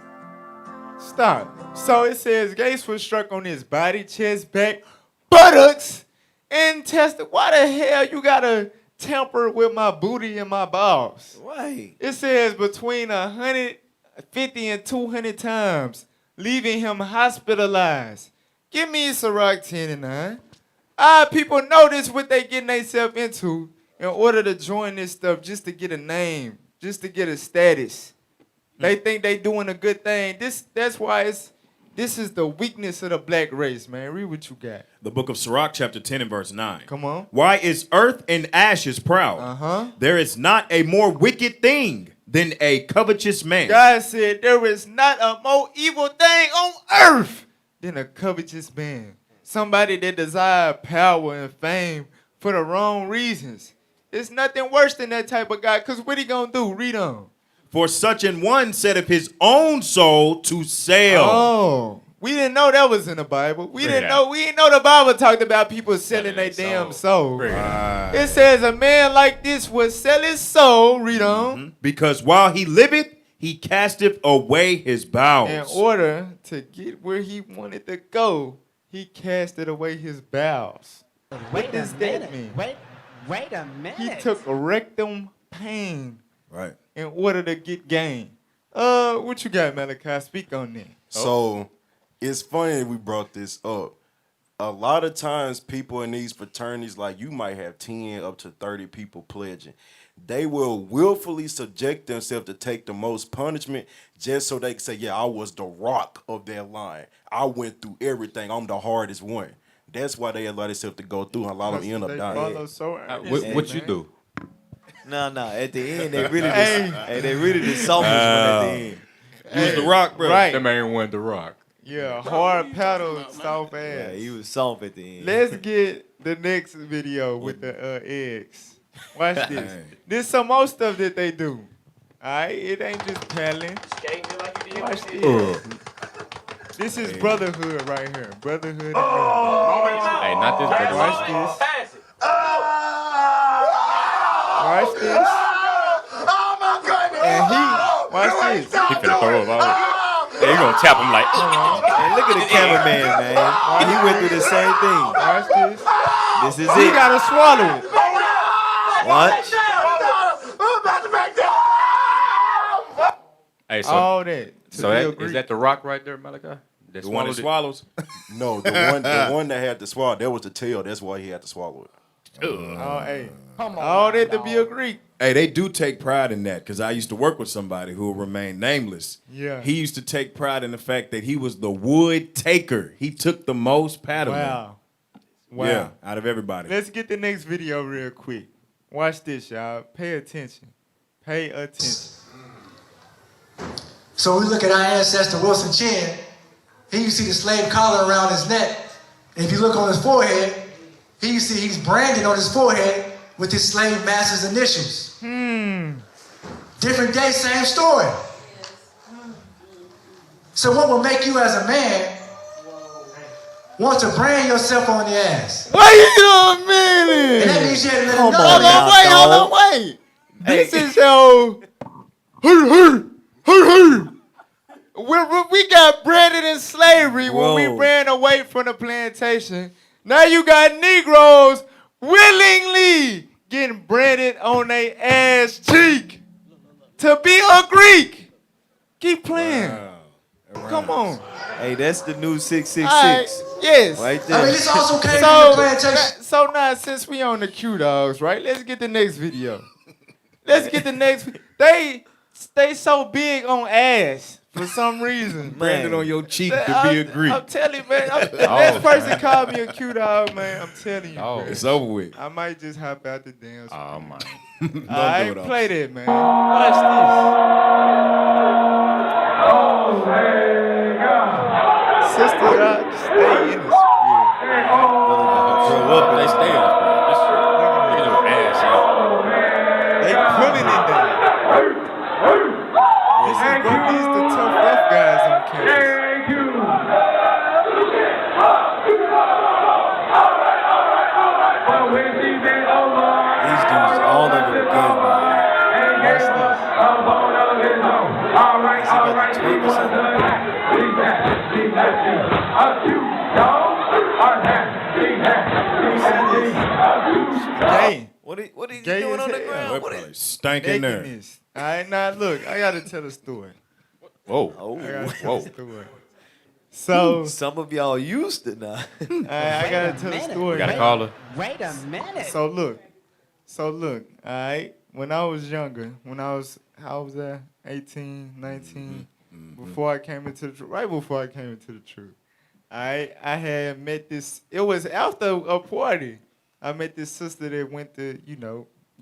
Stop. So it says Gates was struck on his body, chest, back, buttocks, and tested. Why the hell you gotta tamper with my booty and my balls? Why? It says between 150 and 200 times, leaving him hospitalized. Give me Ciroc 10 and 9. People know this what they getting themselves into in order to join this stuff just to get a name, just to get a status. They think they doing a good thing. That's why this is the weakness of the black race, man. Read what you got. The book of Sirach, chapter 10 and verse 9. Come on. Why is earth and ashes proud? Uh-huh. There is not a more wicked thing than a covetous man. God said there is not a more evil thing on earth than a covetous man. Somebody that desire power and fame for the wrong reasons. There's nothing worse than that type of guy, because what he gonna do? Read on. For such an one setteth his own soul to sell. Oh, we didn't know that was in the Bible. We didn't know the Bible talked about people selling their damn soul. It says a man like this would sell his soul. Read on. Because while he liveth, he casteth away his bowels. In order to get where he wanted to go, he casted away his bowels. What does that mean? Wait a minute. He took a rectum pain. Right. In order to get gain. What you got, Malachi? Speak on that. So it's funny we brought this up. A lot of times people in these fraternities, like you might have 10 up to 30 people pledging. They will willfully subject themselves to take the most punishment just so they can say, yeah, I was the rock of that line. I went through everything. I'm the hardest one. That's why they allow themselves to go through, and a lot of them end up dying. What you do? No. At the end, they really did so much at the end. You was the rock, bro. Right. That man went the rock. Yeah, hard paddle, soft ass. Yeah, he was soft at the end. Let's get the next video with the eggs. Watch this. This some more stuff that they do. All right, it ain't just paddling. Watch this. This is brotherhood right here. Brotherhood. Hey, not this brother. Watch this. Watch this. And watch this. He finna throw him out. Hey, you gonna tap him like. Hey, look at the cameraman, man. He went through the same thing. Watch this. This is He it. gotta swallow it. Watch. Hey, so All that. So is that the rock right there, Malachi? The one that swallows? No, the one that had to swallow, that was the tail. That's why he had to swallow it. Oh, hey. All that to be a Greek. Hey, they do take pride in that because I used to work with somebody who will remain nameless. Yeah. He used to take pride in the fact that he was the wood taker. He took the most paddling. Wow. Yeah, out of everybody. Let's get the next video real quick. Watch this, y'all. Pay attention. Pay attention. So we look at our ancestor Wilson Chin. Here you see the slave collar around his neck. And if you look on his forehead, he's branded on his forehead with his slave master's initials. Different day, same story. So what will make you as a man want to brand yourself on the ass? Wait a minute. And that means you had to let him Hold know. on, wait. This is your we got branded in slavery when we ran away from the plantation. Now you got Negroes willingly getting branded on their ass cheek to be a Greek. Keep playing. Come on. Hey, that's the new 666. Right, yes. Right there. I mean, this also came from the plantation. So now, since we on the Q Dogs, right? Let's get the next video. Let's get the next. They so big on ass for some reason. Branded on your cheek to be a Greek. I'm telling you, man. The next person called me a Q Dog, man. I'm telling you. Oh, man. It's over with. I might just hop out the damn. Oh my. I ain't play that, man. Watch this. Sister, stay in the spirit. Grow up, they stay in the spirit. This shit. Look at your ass out. They pulling it down. This is what these the tough rough guys on campus. These dudes all over the game, man. Watch this. Is he about to twerk or something? Gay. What are you Gay doing as on the hell. ground? That What probably stank in there. Nakedness. All right, now look, I gotta tell a story. Whoa. I gotta tell a story. So, some of y'all used it now. I gotta tell a story. We gotta call her. Wait a minute. So look, all right. When I was younger, how was that? 18, 19, before I came into the truth, right before I came into the truth. I had met this, it was after a party. I met this sister that went to,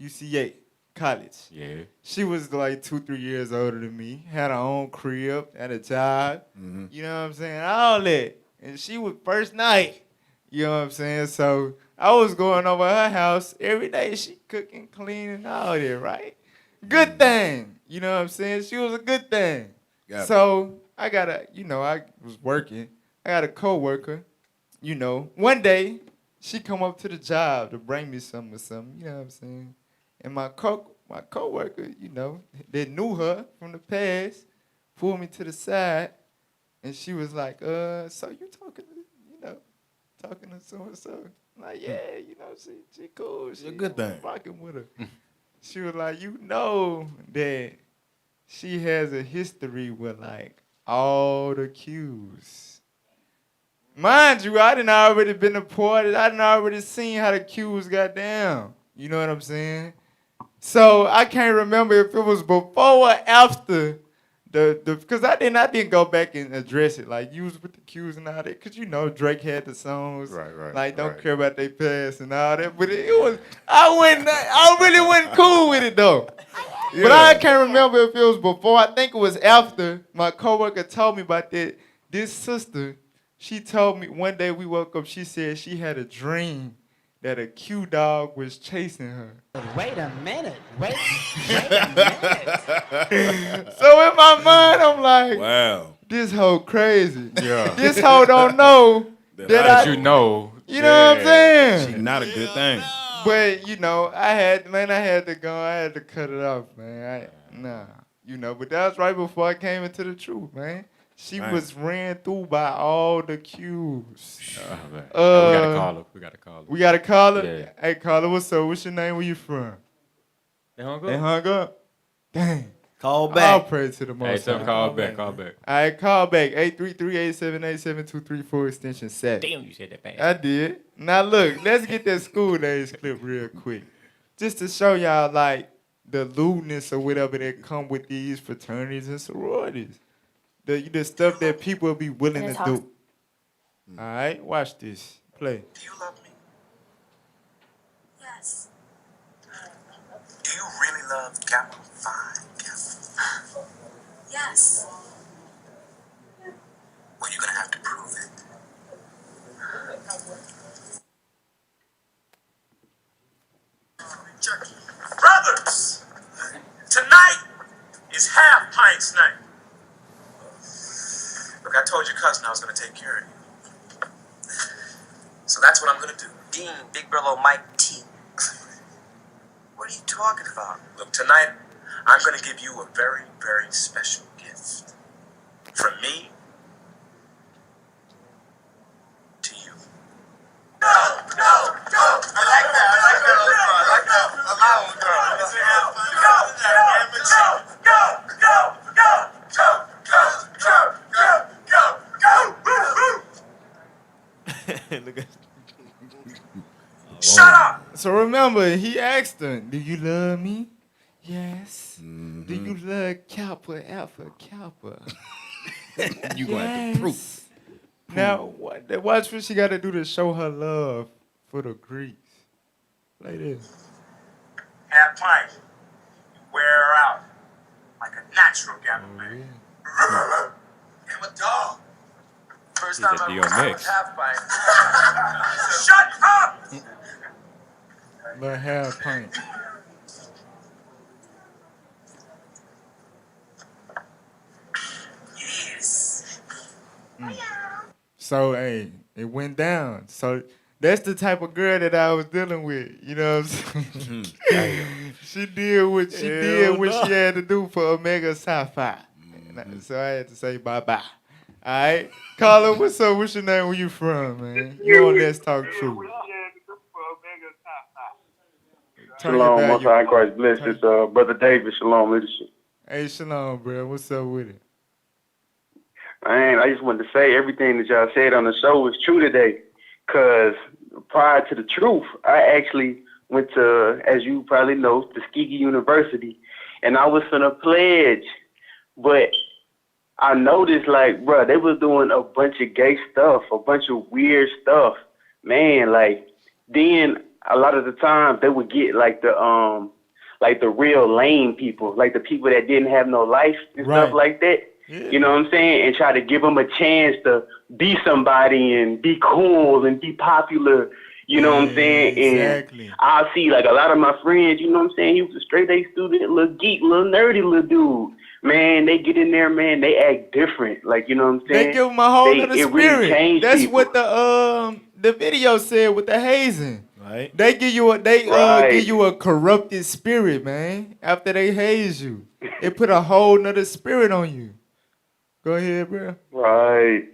UCA college. Yeah. She was like 2-3 years older than me, had her own crib, had a job, you know what I'm saying, all that. And she was first night, you know what I'm saying? So I was going over her house every day. She cooking, cleaning, all that, right? Good thing, you know what I'm saying? She was a good thing. Got it. So I got I was working. I got a coworker, one day she come up to the job to bring me something or something, you know what I'm saying? And my coworker, that knew her from the past, pulled me to the side, and she was like, so you talking to so-and-so? I'm like, yeah, she cool. She a good thing. Rocking with her. She was like, that she has a history with, like, all the Qs. Mind you, I done already been to parties. I done already seen how the Qs got down. You know what I'm saying? So I can't remember if it was before or after because I didn't go back and address it, like use with the Qs and all that, because Drake had the songs, right, like don't care about their past and all that. But it was I really wasn't cool with it though. But I can't remember if it was before. I think it was after my coworker told me about that. This sister, she told me one day we woke up. She said she had a dream that a Q dog was chasing her. Wait a minute. Wait a minute. So in my mind, I'm like, wow, this hoe crazy. Yeah. This hoe don't know that you know. You know what I'm saying? She's not a good thing. But I had to go. I had to cut it off, man. But that was right before I came into the truth, man. She was ran through by all the Qs. We gotta call her. We gotta call her? Yeah. Hey, caller, what's up? What's your name? Where you from? They hung up. They hung up? Dang. Call back. I'll pray to the Hey, most. tell them call High. back. All right, call back. 833-878-7234 extension 7. Damn, you said that fast. I did. Now look, let's get that school days clip real quick. Just to show y'all like the lewdness or whatever that come with these fraternities and sororities. The stuff that people will be willing to do. All right, watch this. Play. Do you love me? Yes. Do you really love Kamala? Fine, Kamala. Yes. Well, you're gonna have to prove it. Brothers, tonight is Half Pint's night. Look, I told your cousin I was going to take care of you. So that's what I'm going to do. Dean, Big Brillo, Mike T. What are you talking about? Look, tonight, I'm going to give you a very, very special gift. From me to you. No! I like that. Allow him, Look at Shut up! So remember, he asked him, "Do you love me?" Yes. Do you love Kappa Alpha Kappa? You gonna have to prove. Now, watch what she got to do to show her love for the Greeks. Like this. Half Pint, you wear her out like a natural gambler. I'm a dog. First He's time a I was DMX. with Half Pint. Shut up! But half pint. Yes. So, hey, it went down. So that's the type of girl that I was dealing with. You know what I'm saying? She did what she had to do for Omega Sci-Fi. So I had to say bye-bye. All right? Carla, what's up? What's your name? Where you from, man? You on Let's Talk Truth. Shalom, Most High in Christ bless. It's Brother David. Shalom, leadership. Hey, shalom, bro. What's up with it? Man, I just wanted to say everything that y'all said on the show was true today. Because prior to the truth, I actually went to, as you probably know, Tuskegee University. And I was finna pledge. But I noticed, like, bro, they was doing a bunch of gay stuff, a bunch of weird stuff. Man, like, then a lot of the times they would get like the real lame people, like the people that didn't have no life and stuff like that. Yeah. You know what I'm saying? And try to give them a chance to be somebody and be cool and be popular. You know what I'm saying? Exactly. And I see like a lot of my friends, you know what I'm saying? He was a straight A student, little geek, little nerdy little dude. Man, they get in there, man, they act different. Like, you know what I'm saying? They give them a whole other spirit. Really changed That's people. what the video said with the hazing. Right. They give you a corrupted spirit, man. After they haze you, it put a whole nother spirit on you. Go ahead, bro. Right.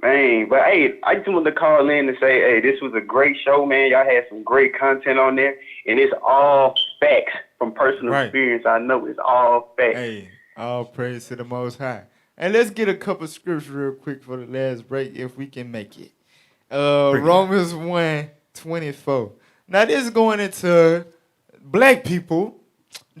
Man, but hey, I just wanted to call in and say, hey, this was a great show, man. Y'all had some great content on there, and it's all facts from personal experience. I know it's all facts. Hey, all praise to the Most High. And let's get a couple scriptures real quick for the last break, if we can make it. Romans 1:24. Now, this is going into black people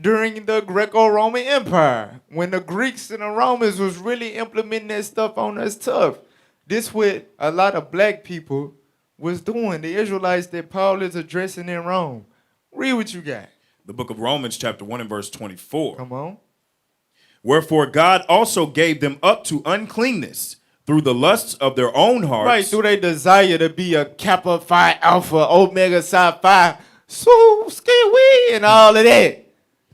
during the Greco-Roman Empire, when the Greeks and the Romans was really implementing that stuff on us tough. This what a lot of black people was doing. The Israelites that Paul is addressing in Rome. Read what you got. The book of Romans, chapter 1 and verse 24. Come on. Wherefore God also gave them up to uncleanness through the lusts of their own hearts. Right, through their desire to be a Kappa Phi Alpha Omega Psi Phi, so ski and all of that.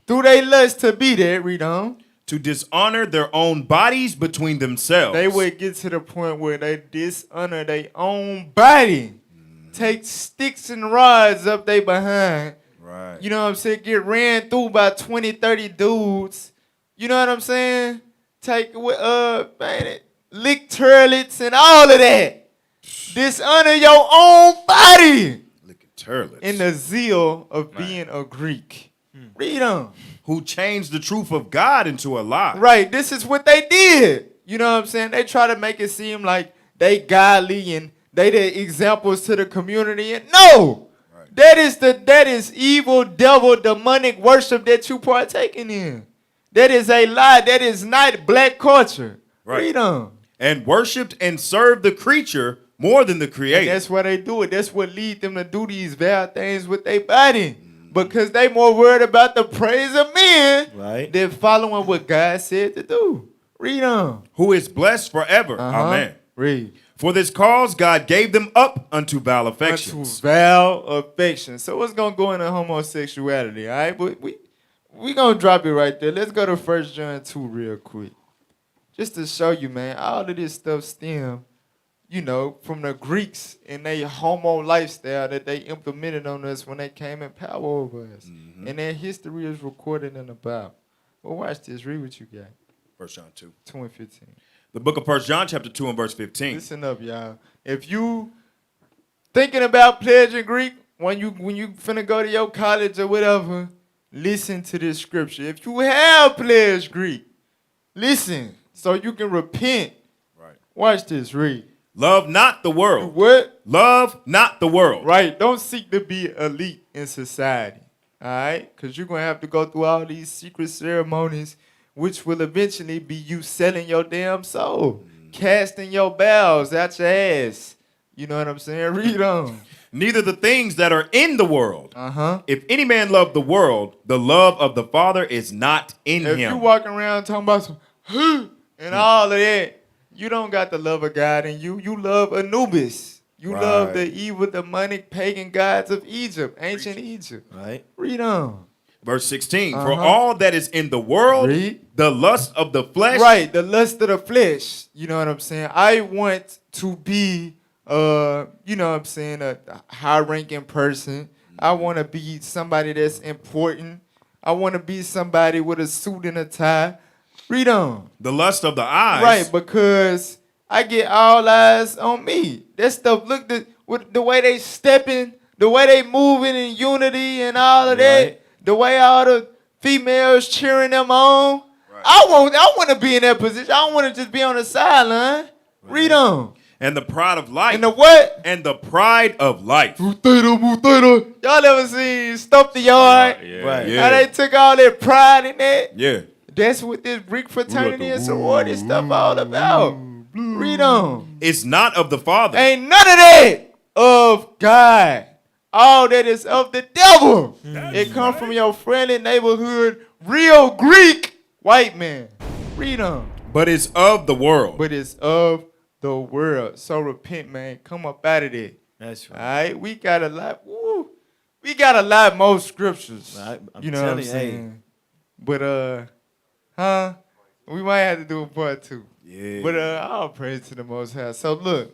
Through their lust to be there, read on. To dishonor their own bodies between themselves. They would get to the point where they dishonor their own body. Take sticks and rods up they behind. Right. You know what I'm saying? Get ran through by 20, 30 dudes. You know what I'm saying? Take lick turlets and all of that. Dishonor your own body. Licking turlets. In the zeal of being a Greek. Read on. Who changed the truth of God into a lie. Right. This is what they did. You know what I'm saying? They try to make it seem like they godly and they the examples to the community. And no. Right. That is evil, devil, demonic worship that you partaking in. That is a lie. That is not black culture. Right. Read on. And worshipped and served the creature more than the creator. And that's why they do it. That's what lead them to do these bad things with their body. Because they more worried about the praise of men than following what God said to do. Read on. Who is blessed forever. Amen. Read. For this cause God gave them up unto vile affections. Unto vile affection. So what's gonna go into homosexuality, all right? But we gonna drop it right there. Let's go to 1 John 2 real quick. Just to show you, man, all of this stuff stem, from the Greeks and their homo lifestyle that they implemented on us when they came in power over us. Mm-hmm. And their history is recorded in the Bible. Well, watch this. Read what you got. 1 John 2. 2 and 15. The book of 1 John chapter 2 and verse 15. Listen up, y'all. If you thinking about pledging Greek when you finna go to your college or whatever, listen to this scripture. If you have pledged Greek, listen so you can repent. Right. Watch this. Read. Love not the world. What? Love not the world. Right. Don't seek to be elite in society. All right? Because you're going to have to go through all these secret ceremonies, which will eventually be you selling your damn soul, casting your bowels out your ass. You know what I'm saying? Read on. Neither the things that are in the world. Uh-huh. If any man love the world, the love of the Father is not in If him. you walking around talking about some and all of that, you don't got the love of God in you. You love Anubis. You love the evil, demonic, pagan gods of Egypt, ancient Egypt. Right. Read on. Verse 16. For all that is in the world, the lust of the flesh. Right, the lust of the flesh. You know what I'm saying? I want to be, a high-ranking person. I want to be somebody that's important. I want to be somebody with a suit and a tie. Read on. The lust of the eyes. Right, because I get all eyes on me. That stuff, look, with the way they stepping, the way they moving in unity and all of that, the way all the females cheering them on. Right. I want to be in that position. I don't want to just be on the sideline. Right. Read on. And the pride of life. And the what? And the pride of life. Y'all ever seen Stump the Yard? Yeah. Right. Yeah. How they took all that pride in that? Yeah. That's what this Greek fraternity and sorority stuff all about. Read on. It's not of the Father. Ain't none of that of God. All that is of the devil. It come from your friendly neighborhood, real Greek white man. Read on. But it's of the world. But it's of the world. So repent, man. Come up out of there. That's right. All right? We got a lot. Woo, we got a lot more scriptures. I'm what I'm saying? But we might have to do a part 2. Yeah. But I'll praise to the Most High. So look,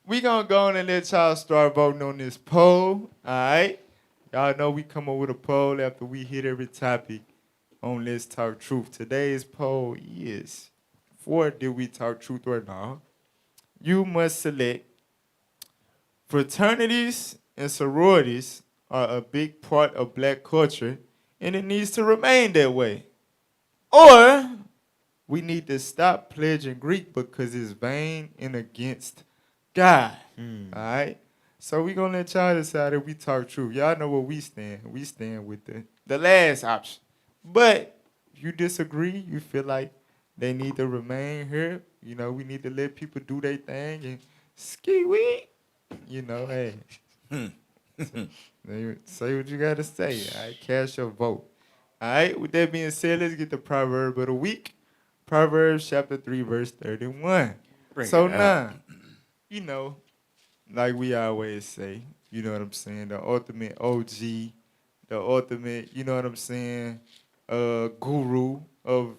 we gonna go on and let y'all start voting on this poll. All right? Y'all know we come up with a poll after we hit every topic on Let's Talk Truth. Today's poll is for Did We Talk Truth or Not? You must select fraternities and sororities are a big part of black culture and it needs to remain that way. Or we need to stop pledging Greek because it's vain and against God. All right? So we're going to let y'all decide if we talk truth. Y'all know where we stand. We stand with the last option. But if you disagree, you feel like they need to remain here, we need to let people do their thing and ski-wee. Hey. Say what you got to say. All right? Cast your vote. All right, with that being said, let's get the proverb of the week. Proverbs chapter 3, verse 31. So now, like we always say, you know what I'm saying, the ultimate OG, the ultimate, you know what I'm saying, guru of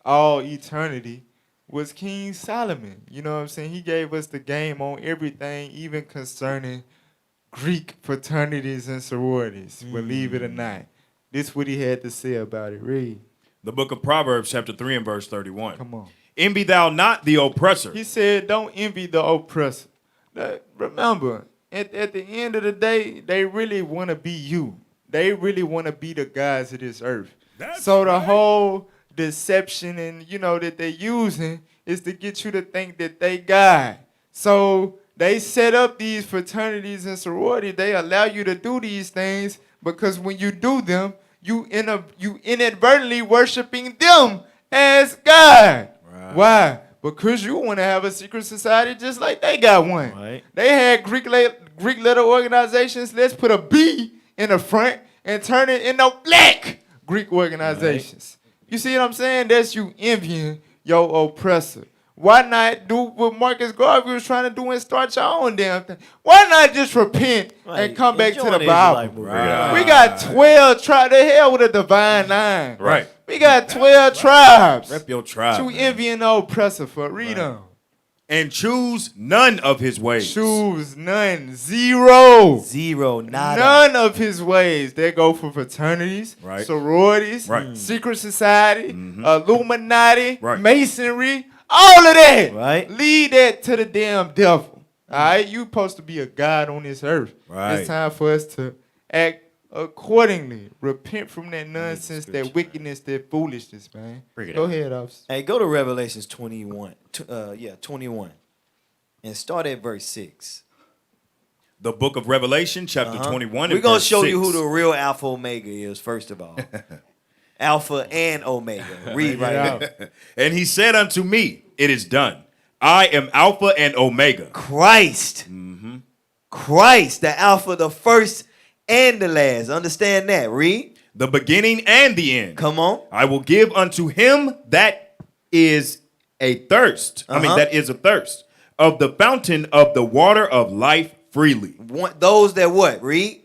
all eternity was King Solomon. You know what I'm saying? He gave us the game on everything, even concerning Greek fraternities and sororities, believe it or not. This is what he had to say about it. Read. The book of Proverbs, chapter 3 and verse 31. Come on. Envy thou not the oppressor. He said, don't envy the oppressor. Remember, at the end of the day, they really want to be you. They really want to be the guys of this earth. So the whole deception and, that they're using is to get you to think that they God. So they set up these fraternities and sororities. They allow you to do these things because when you do them, you inadvertently worshiping them as God. Right. Why? Because you want to have a secret society just like they got one. Right. They had Greek letter organizations. Let's put a B in the front and turn it into black Greek organizations. Right. You see what I'm saying? That's you envying your oppressor. Why not do what Marcus Garvey was trying to do and start your own damn thing? Why not just repent and come back to the Bible? Right. We got 12 tribes. The hell with a divine line. Right. We got 12 tribes. Rep your tribe. To envy and oppressor for. Read them. And choose none of his ways. Choose none. Zero. Zero. Nada. None of his ways. They go for fraternities, Right. sororities, Right. secret society, Illuminati, Right. masonry, all of that. Right. Lead that to the damn devil. All right? You supposed to be a God on this earth. Right. It's time for us to act accordingly. Repent from that nonsense, that wickedness, that foolishness, man. Go ahead, officer. Hey, go to Revelations 21. 21. And start at verse 6. The book of Revelation, chapter 21. We're and going to verse show 6. you who the real Alpha Omega is, first of all. Alpha and Omega. Read right now. And he said unto me, it is done. I am Alpha and Omega. Christ. Christ, the Alpha, the first and the last. Understand that. Read. The beginning and the end. Come on. I will give unto him that is a thirst. That is a thirst of the fountain of the water of life freely. Those that what? Read.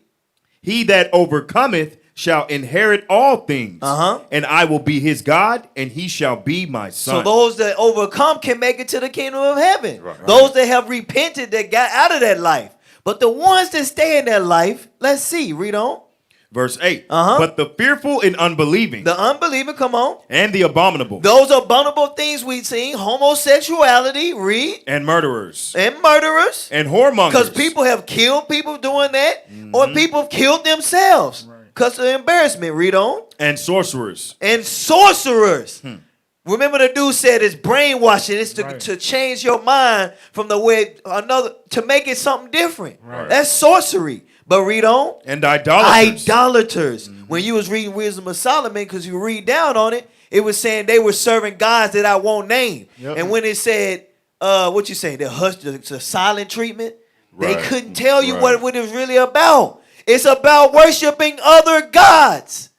He that overcometh shall inherit all things. And I will be his God, and he shall be my son. So those that overcome can make it to the kingdom of heaven. Those that have repented, that got out of that life. But the ones that stay in that life, let's see. Read on. Verse 8. But the fearful and unbelieving. The unbelieving, come on. And the abominable. Those abominable things we've seen. Homosexuality, read. And murderers. And murderers. And whoremongers. Because people have killed people doing that. Or people have killed themselves. Because of embarrassment. Read on. And sorcerers. And sorcerers. Remember the dude said it's brainwashing. It's to change your mind from the way another, to make it something different. That's sorcery. But read on. And idolaters. Idolaters. When you was reading Wisdom of Solomon, because you read down on it, it was saying they were serving gods that I won't name. And when it said, what you say, the silent treatment, they couldn't tell you what it was really about. It's about worshiping other gods.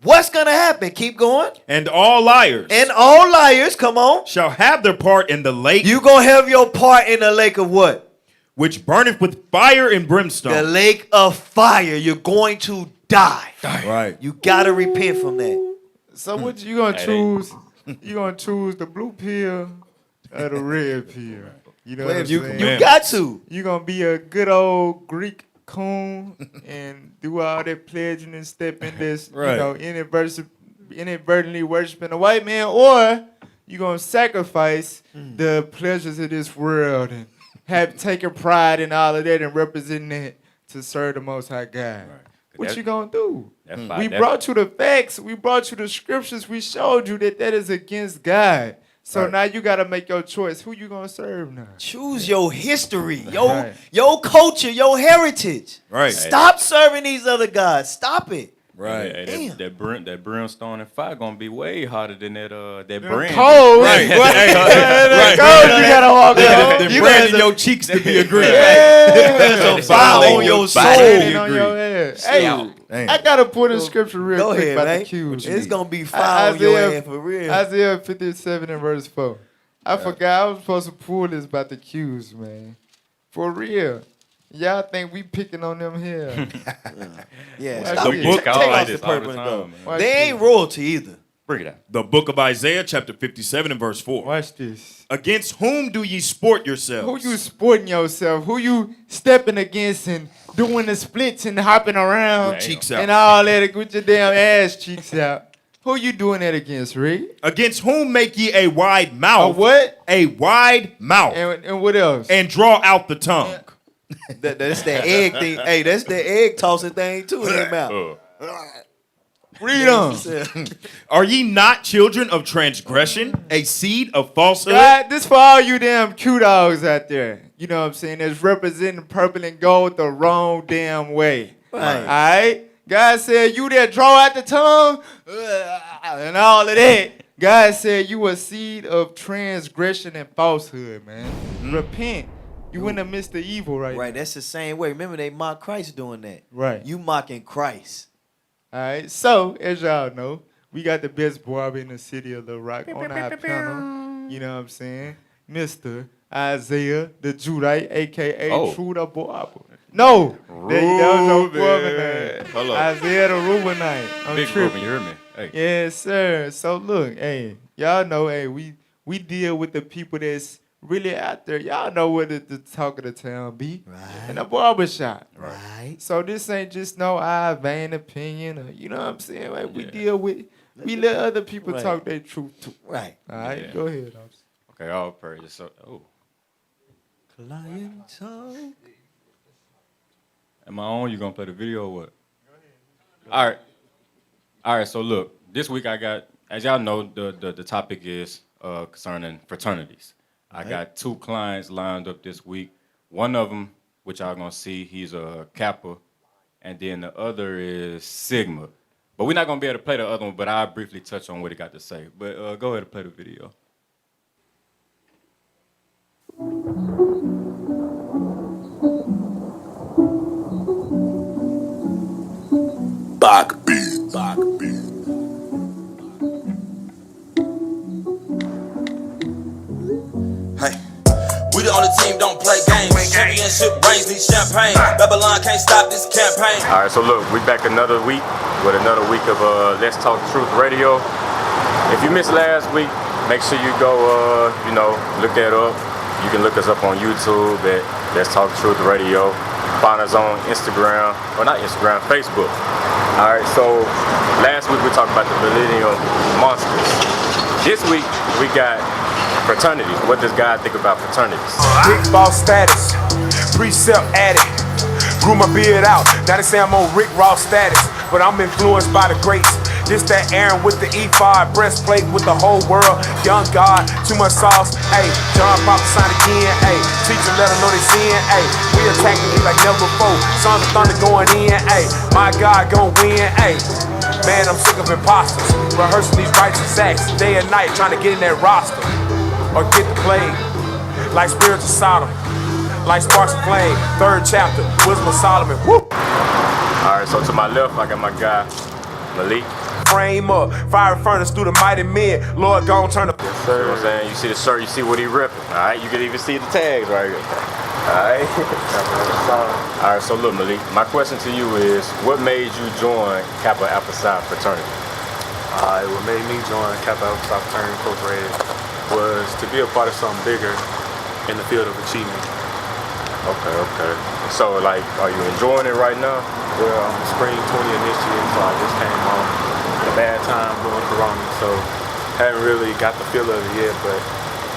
What's going to happen? Keep going. And all liars. And all liars, come on. Shall have their part in the lake. You going to have your part in the lake of what? Which burneth with fire and brimstone. The lake of fire. You're going to die. Right. You got to repent from that. So what you going to choose? You going to choose the blue pill or the red pill? You know what I'm saying? You got to. You going to be a good old Greek coon and do all that pledging and step in this, inadvertently worshiping a white man, or you gonna sacrifice the pleasures of this world and have taken pride in all of that and representing it to serve the Most High God. What you gonna do? We brought you the facts. We brought you the scriptures. We showed you that is against God. So now you got to make your choice. Who you going to serve now? Choose your history, your culture, your heritage. Right. Stop serving these other gods. Stop it. Right. Hey, that brimstone and fire gonna be way hotter than that brand. Cold. Right. Cold. You gotta walk out. The brand in your cheeks to be agreed. There's a fire on your soul. On your head. Hey, I gotta put in scripture real quick about the Q's. It's gonna be fire on your head for real. Isaiah 57 and verse 4. I forgot I was supposed to pull this about the Q's, man. For real. Y'all think we picking on them here? Stop The book take off the purple and gold. They ain't royalty either. Bring it out. The book of Isaiah, chapter 57 and verse 4. Watch this. Against whom do ye sport yourselves? Who you sporting yourself? Who you stepping against and doing the splits and hopping around? With cheeks out. And all that with your damn ass cheeks out. Who you doing that against, Rick? Against whom make ye a wide mouth? A what? A wide mouth. And what else? And draw out the tongue. That's that egg thing. Hey, that's the egg tossing thing too in their mouth. Read on. Are ye not children of transgression, a seed of falsehood? God, this for all you damn Q dogs out there. You know what I'm saying? That's representing purple and gold the wrong damn way. Right. All right? God said you that draw out the tongue and all of that. God said you a seed of transgression and falsehood, man. Repent. You in the midst of evil right now. That's the same way. Remember, they mock Christ doing that. Right. You mocking Christ. All right. So, as y'all know, we got the best barber in the city of Little Rock on our panel. You know what I'm saying? Mr. Isaiah the Judite, a.k.a. Oh. True the Barber. No, that was your Reuben. brother name. Hold up. Isaiah the Reubenite. I'm Big tripping. Reuben, you hear me? Hey. Yes, sir. So look, hey, y'all know, hey, we deal with the people that's really out there. Y'all know what the talk of the town be. Right. In a barbershop. Right. So this ain't just no vain opinion or, you know what I'm saying? Like, we deal with, we let other people Right. talk their truth too. Right. All right, Yeah. go ahead, officer. Okay, all praise. So, Client talk. am I on? You gonna play the video or what? All right. All right, so look, this week I got, as y'all know, the topic is concerning fraternities. I got 2 clients lined up this week. One of them, which y'all gonna see, he's a Kappa, and then the other is Sigma. But we're not gonna be able to play the other one, but I'll briefly touch on what he got to say. But go ahead and play the video. Hey, we the only team don't play games. Championship rings need champagne. Babylon can't stop this campaign. All right, so look, we back another week with another week of Let's Talk Truth Radio. If you missed last week, make sure you go, look that up. You can look us up on YouTube at Let's Talk Truth Radio. Find us on Instagram, or not Instagram, Facebook. All right, so last week we talked about the millennial monsters. This week we got fraternities. What does God think about fraternities? Big boss status, precept added. Grew my beard out, now they say I'm on Rick Ross status. But I'm influenced by the greats. This that Aaron with the ephod, breastplate with the whole world. Young God, too much sauce. Ayy, John prophesying again. Ayy, teacher let them know they sin. Ayy, we attacking you like never before. Sons of thunder going in. Ayy, my God gon' win. Ayy, man, I'm sick of imposters. Rehearsing these righteous acts day and night, trying to get in that roster or get the plague. Like spiritual Sodom, like sparks of flame. 3rd chapter, wisdom of Solomon. Woo! All right, so to my left, I got my guy, Malik. Frame up, fire furnace through the mighty men. Lord, gon' turn the. Yes, sir. You know what I'm saying? You see the shirt, you see what he ripping. All right, you can even see the tags right here. All right. All right, so look, Malik, my question to you is, what made you join Kappa Alpha Psi fraternity? What made me join Kappa Alpha Psi Fraternity Incorporated was to be a part of something bigger in the field of achievement. Okay. So, like, are you enjoying it right now? Well, I'm a spring 20 initiative, so I just came on at a bad time during Corona, so haven't really got the feel of it yet, but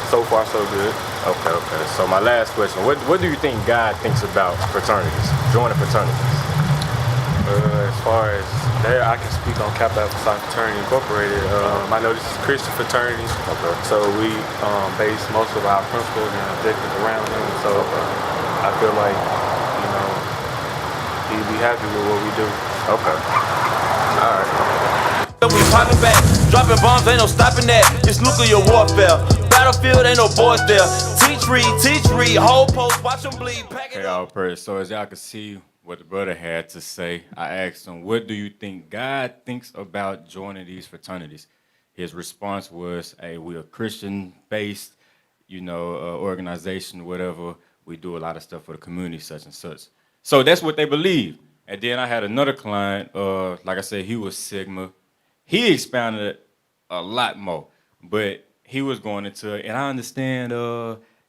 so far so good. Okay. So my last question, what do you think God thinks about fraternities, joining fraternities? As far as there, I can speak on Kappa Alpha Psi Fraternity Incorporated. I know this is a Christian fraternity, so we base most of our principles and objectives around them. So I feel like, he'd be happy with what we do. Okay. All right. We popping back, dropping bombs, ain't no stopping that. It's nuclear warfare. Battlefield, ain't no boys there. Teach, read, whole post, watch them bleed. Okay, all praise. So as y'all can see what the brother had to say, I asked him, what do you think God thinks about joining these fraternities? His response was, hey, we're a Christian-based, organization, whatever. We do a lot of stuff for the community, such and such. So that's what they believe. And then I had another client, like I said, he was Sigma. He expounded a lot more, but he was going into it. And I understand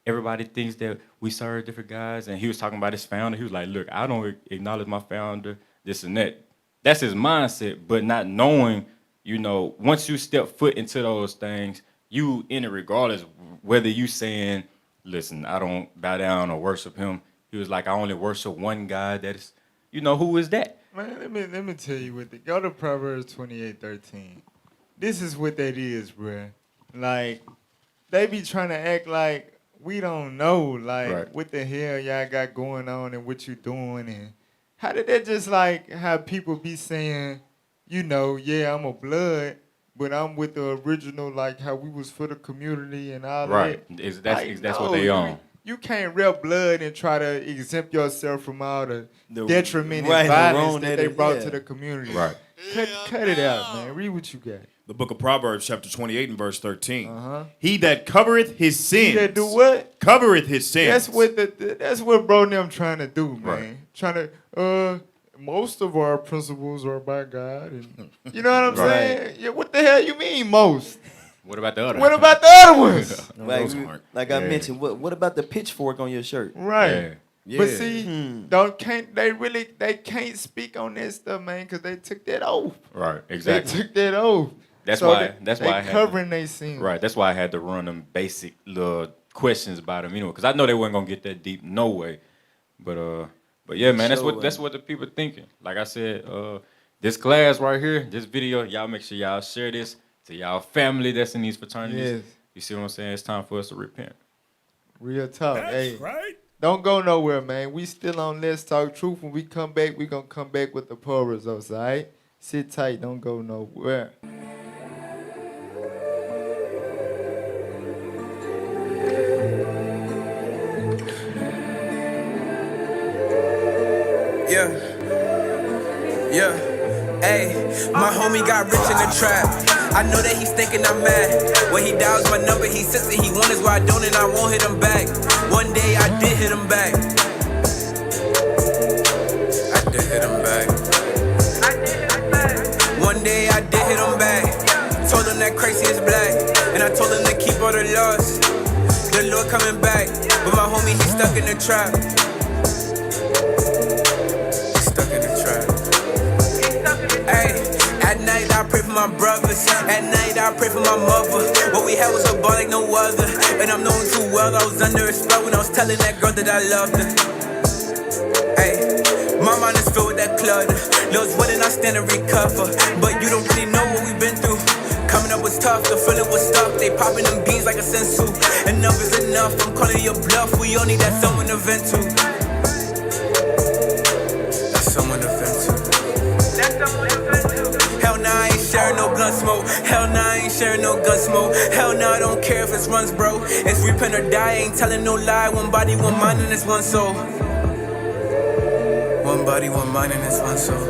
everybody thinks that we serve different guys. And he was talking about his founder. He was like, look, I don't acknowledge my founder, this and that. That's his mindset, but not knowing, once you step foot into those things, you in it regardless, whether you saying, listen, I don't bow down or worship him. He was like, I only worship one God that is, who is that? Man, let me tell you what. Go to Proverbs 28:13. This is what that is, bruh. Like, they be trying to act like we don't know, like, what the hell y'all got going on and what you doing. And how did that just like how people be saying, yeah, I'm a blood, but I'm with the original, like how we was for the community and all that. Right. That's what they own. You can't rep blood and try to exempt yourself from all the detriment and right, violence that they brought to the community. Right. Cut it out, man. Read what you got. The book of Proverbs, chapter 28 and verse 13. He that covereth his sins. He that do what? Covereth his sins. That's what bro and them trying to do, man. Right. Trying to most of our principles are by God, and you know what I'm saying? Yeah, what the hell you mean most? What about the other? What about the other ones? Like I mentioned, what about the pitchfork on your shirt? Right. Yeah. But see, they can't speak on that stuff, man, because they took that oath. Right, exactly. They took that oath. That's So why they I had covering they sins. Right, that's why I had to run them basic little questions about them, because I know they weren't gonna get that deep, no way. But yeah, man, that's what the people thinking. Like I said, this class right here, this video, y'all make sure y'all share this to y'all family that's in these fraternities. Yes. You see what I'm saying? It's time for us to repent. Real talk. That's hey, right. Don't go nowhere, man. We still on Let's Talk Truth. When we come back, we gonna come back with the poll results, all right? Sit tight. Don't go nowhere. Yeah, ayy, my homie got rich in the trap. I know that he's thinking I'm mad. When he dials my number, he says that he wonders why I don't and I won't hit him back. One day I did hit him back. One day I did hit him back. Told him that crazy is black. And I told him to keep all the laws. The Lord coming back. But my homie, he's stuck in the trap. At night I pray for my brothers. At night I pray for my mother. What we had was a bond like no other. And I'm knowing too well I was under a spell when I was telling that girl that I loved her. My mind is filled with that clutter. Love's winning, I stand to recover. But you don't really know what we've been through. Coming up was tough, the feeling was stuck. They popping them beans like a sensu. Enough is enough, I'm calling your bluff. We all need that someone to vent to. That's someone to vent to. Hell nah, I ain't sharing no blunt smoke. Hell nah, I ain't sharing no gun smoke. Hell nah, I don't care if it's runs, bro. It's repent or die, I ain't telling no lie. One body, one mind, and it's one soul. One body, one mind, and it's one soul.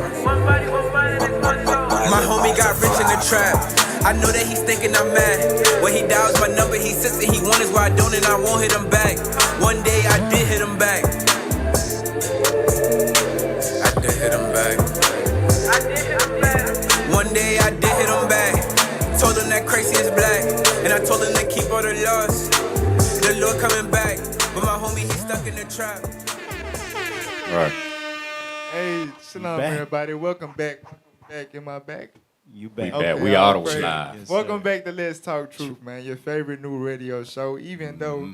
My homie got rich in the trap. I know that he's thinking I'm mad. When he dials my number, he says that he wonders why I don't and I won't hit him back. One day I did hit him back. One day I did hit him back. Told him that crazy is black. And I told him to keep all the laws. The Lord coming back. But my homie, he's stuck in the trap. Right. Hey, shalom, everybody. Welcome back. Am I back? You back. We back. We auto live. Yes, welcome back to Let's Talk Truth, man. Your favorite new radio show. Even though,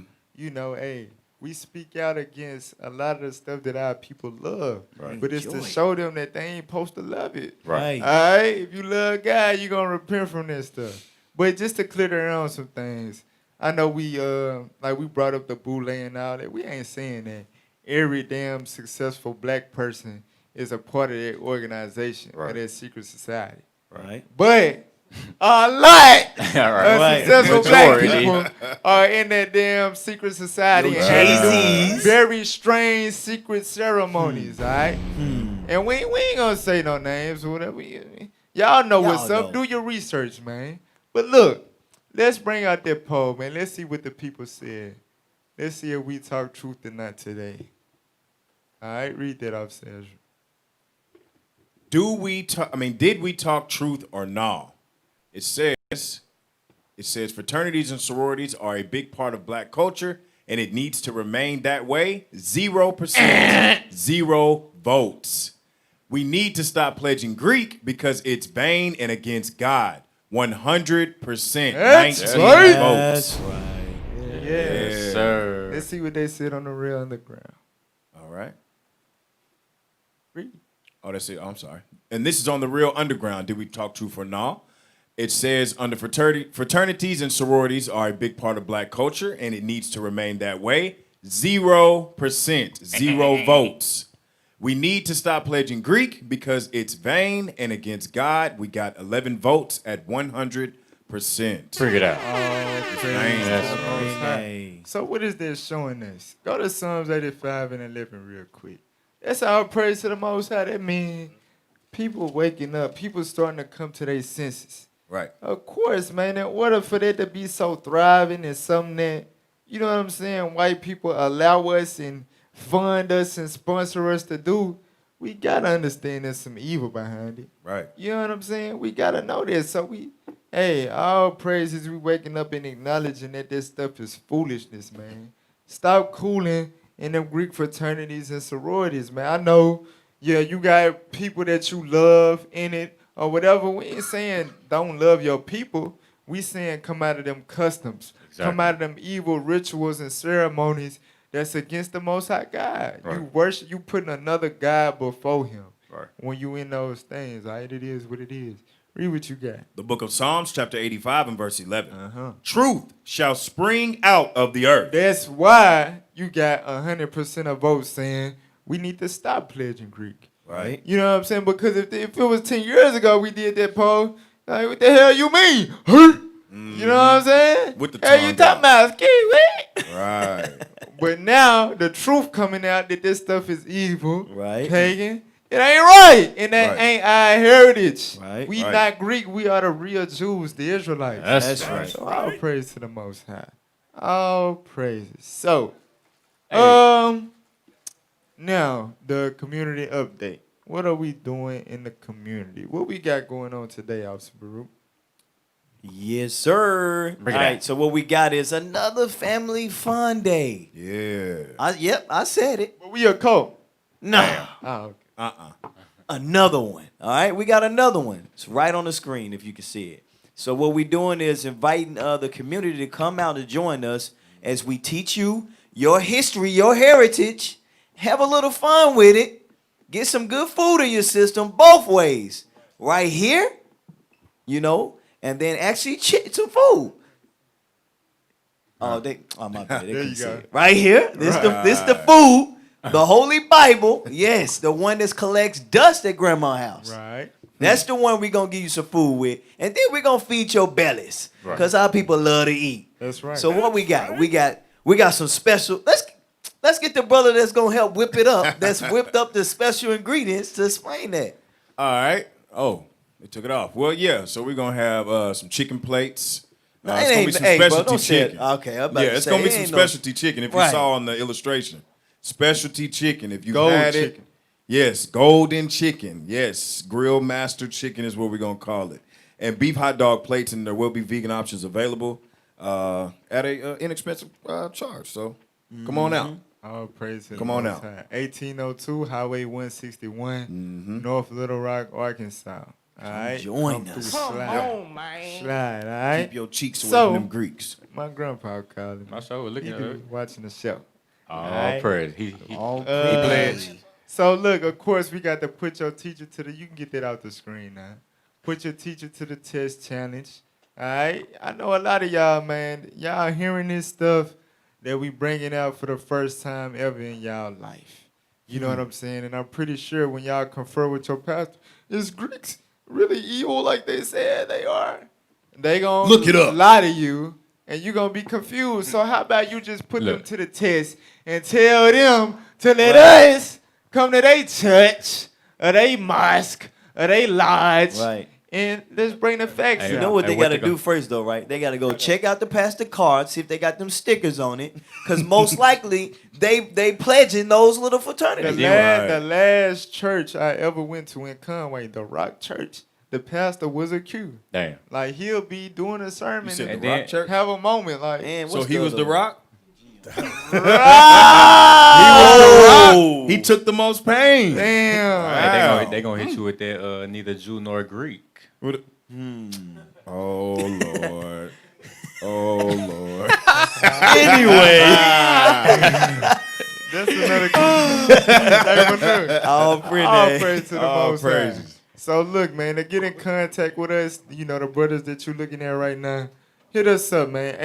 hey, we speak out against a lot of the stuff that our people love. Right. But it's to show them that they ain't supposed to love it. Right. All right? If you love God, you're going to repent from this stuff. But just to clear the air on some things, I know we brought up the boule and all that. We ain't saying that every damn successful black person is a part of that organization or that secret society. Right. But a lot of Right. successful black Majority. people are in that damn secret society and have very strange secret ceremonies, all right? And we ain't gonna say no names or whatever. Y'all know what's up. Do your research, man. But look, let's bring out that poll, man. Let's see what the people said. Let's see if we talk truth or not today. All right, read that off, Sergio. Did we talk truth or no? It says fraternities and sororities are a big part of black culture and it needs to remain that way. 0%, 0 votes. We need to stop pledging Greek because it's vain and against God. 100%, 19 right. votes. That's right. Yes, sir. Let's see what they said on the Real Underground. All right. Read. Oh, that's it. Oh, I'm sorry. And this is on the Real Underground. Did we talk truth or no? It says under fraternities and sororities are a big part of black culture, and it needs to remain that way. 0%, 0 votes. We need to stop pledging Greek because it's vain and against God. We got 11 votes at 100%. Bring it out. So what is this showing us? Go to Psalms 85 and 11 real quick. That's our praise to the Most High. That means people waking up, people starting to come to their senses. Right. Of course, man. In order for that to be so thriving and something that, you know what I'm saying, white people allow us and fund us and sponsor us to do, we gotta understand there's some evil behind it. Right. You know what I'm saying? We gotta know this. So hey, all praises, we waking up and acknowledging that this stuff is foolishness, man. Stop cooling in them Greek fraternities and sororities, man. I know, yeah, you got people that you love in it or whatever. We ain't saying don't love your people. We saying come out of them customs. Come out of them evil rituals and ceremonies that's against the Most High God. Right. You worship, you putting another God before him. Right. When you in those things, all right, it is what it is. Read what you got. The book of Psalms, chapter 85 and verse 11. Truth shall spring out of the earth. That's why you got 100% of votes saying we need to stop pledging Greek. Right. You know what I'm saying? Because if it was 10 years ago we did that poll, like, what the hell you mean? Huh? You know what I'm saying? With the hey, you talking about ski, Right. But now the truth coming out that this stuff is evil, right? Pagan. It ain't right, and that Right. ain't our heritage. Right. We Right. not Greek. We are the real Jews, the Israelites. That's right. So all praise to the Most High. All praises. So, now the community update. What are we doing in the community? What we got going on today, Officer Baruch? Yes, sir. Bring it All out. right, so what we got is another family fun day. Yeah. Yep, I said it. But we a cult. No. Oh, okay. Another one. All right, we got another one. It's right on the screen if you can see it. So what we're doing is inviting the community to come out and join us as we teach you your history, your heritage. Have a little fun with it. Get some good food in your system both ways. Right here, you know, and then actually some food. Oh, my bad. They There couldn't you see go. it. Right here. This the food. The Holy Bible. Yes, the one that collects dust at grandma's house. Right. That's the one we're going to give you some food with. And then we're going to feed your bellies. Right. Because our people love to eat. That's right. So what we got? We got some special. Let's get the brother that's going to help whip it up. That's whipped up the special ingredients to explain that. All right. Oh, they took it off. Well, yeah. So we're gonna have some chicken plates. No, It's it gonna be ain't- some hey, bro, specialty don't say it. chicken. Okay, I'm about yeah, to it's say, gonna be it some ain't no- specialty chicken. If you Right. saw on the illustration, specialty chicken. If you Gold had chicken. it, yes, golden chicken. Yes, grill master chicken is what we're gonna call it. And beef hot dog plates, and there will be vegan options available at a inexpensive charge. So come on out. All praise to the Come on Most out. High. 1802 Highway 161, Mm-hmm. North Little Rock, Arkansas. All right. join Come us. through, Come slide. on, man. Slide, all right. Keep your cheeks away So- from them Greeks. My grandpa called me. My show was looking He at be it. watching the show. Oh, Alright. praise. He pledged. So look, of course, we got to put your teacher to the. You can get that out the screen now. Put your teacher to the test challenge. All right. I know a lot of y'all, man. Y'all hearing this stuff that we bringing out for the first time ever in y'all life. You know what I'm saying? And I'm pretty sure when y'all confer with your pastor, is Greeks really evil like they said they are? They gonna Look it up. lie to you, and you gonna be confused. So how about you just put them Look. to the test and tell them to let us come to their church or their mosque or their lodge, Right. and let's bring the facts Hey, You out. know what Hey, they what got to they gon- do first, though, right? They got to go check out the pastor card, see if they got them stickers on it, because most likely they pledging those little The, fraternities. the last church I ever went to in Conway, the Rock Church, the pastor was a Q. Damn. Like he'll be doing a sermon You said and the Rock Church? have a moment like, Man, So what's he the was other the one? Rock. Oh! He took the most pain. damn. Hey, they gonna hit you with that neither Jew nor Greek. Oh Lord. Oh Lord. Anyway, That's another all pretty. All praise to the All Most High. praises. So look, man, to get in contact with us, you know, the brothers that you're looking at right now, hit us up, man.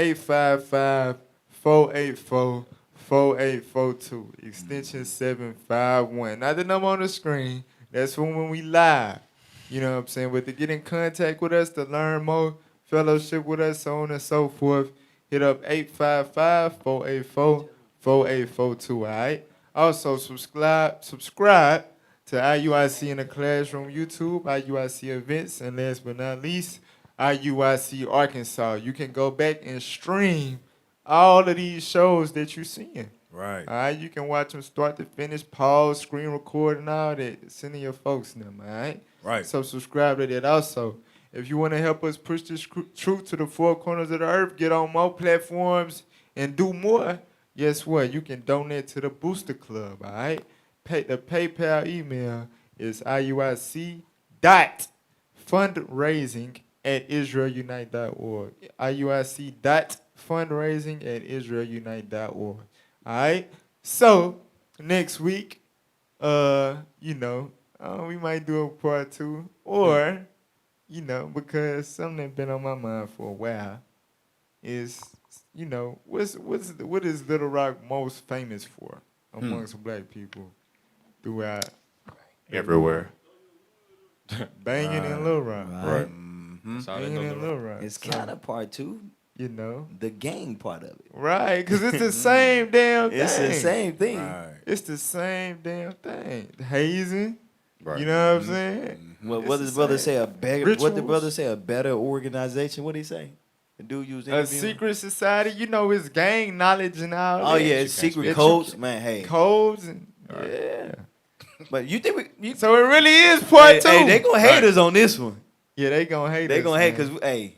855-484-4842. Extension 751. Not the number on the screen. That's when we live. You know what I'm saying? But to get in contact with us, to learn more, fellowship with us, so on and so forth, hit up 855-484-4842, all right? Also, subscribe to IUIC in the Classroom YouTube, IUIC events, and last but not least, IUIC Arkansas. You can go back and stream all of these shows that you're seeing. Right. All right, you can watch them start to finish, pause, screen record, and all that. Send your folks them, all right? Right. So subscribe to that also. If you want to help us push this truth to the four corners of the earth, get on more platforms, and do more, guess what? You can donate to the Booster Club, all right? The PayPal email is IUIC.fundraising@israelunite.org. IUIC.fundraising@israelunite.org. All right. So next week, we might do a part 2, or, because something that's been on my mind for a while is, what is Little Rock most famous for amongst black people throughout Everywhere. Banging in Little Rock. Right. Banging in Little Rock. It's kind of part 2. The gang part of it. Right, because it's the same damn thing. It's the same thing. Right. It's the same damn thing. Hazing. Right. You know what I'm saying? What does brother say? A better? Rituals. What did brother say? A better organization? What did he say? The dude you was A interviewing? secret society. It's gang knowledge and all that. Oh yeah, it's secret codes, man. Hey, codes and yeah. But you think so? It really is part 2. Hey, they gonna hate us on this one. Yeah, they gonna hate us. They gonna hate man. because they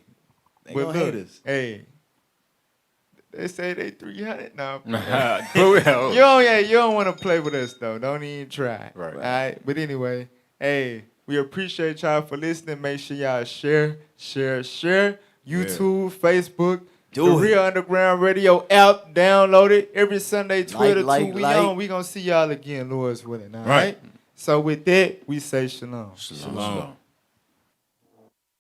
But gonna hate us. Hey, they say they 300 now. But you don't want to play with us though. Don't even try. Right. All right. But anyway, hey, we appreciate y'all for listening. Make sure y'all share. YouTube, Facebook, The Real Underground Radio app. Download it every Sunday, Twitter. We gonna see y'all again, Lord's willing. All right. So with that, we say shalom. Shalom.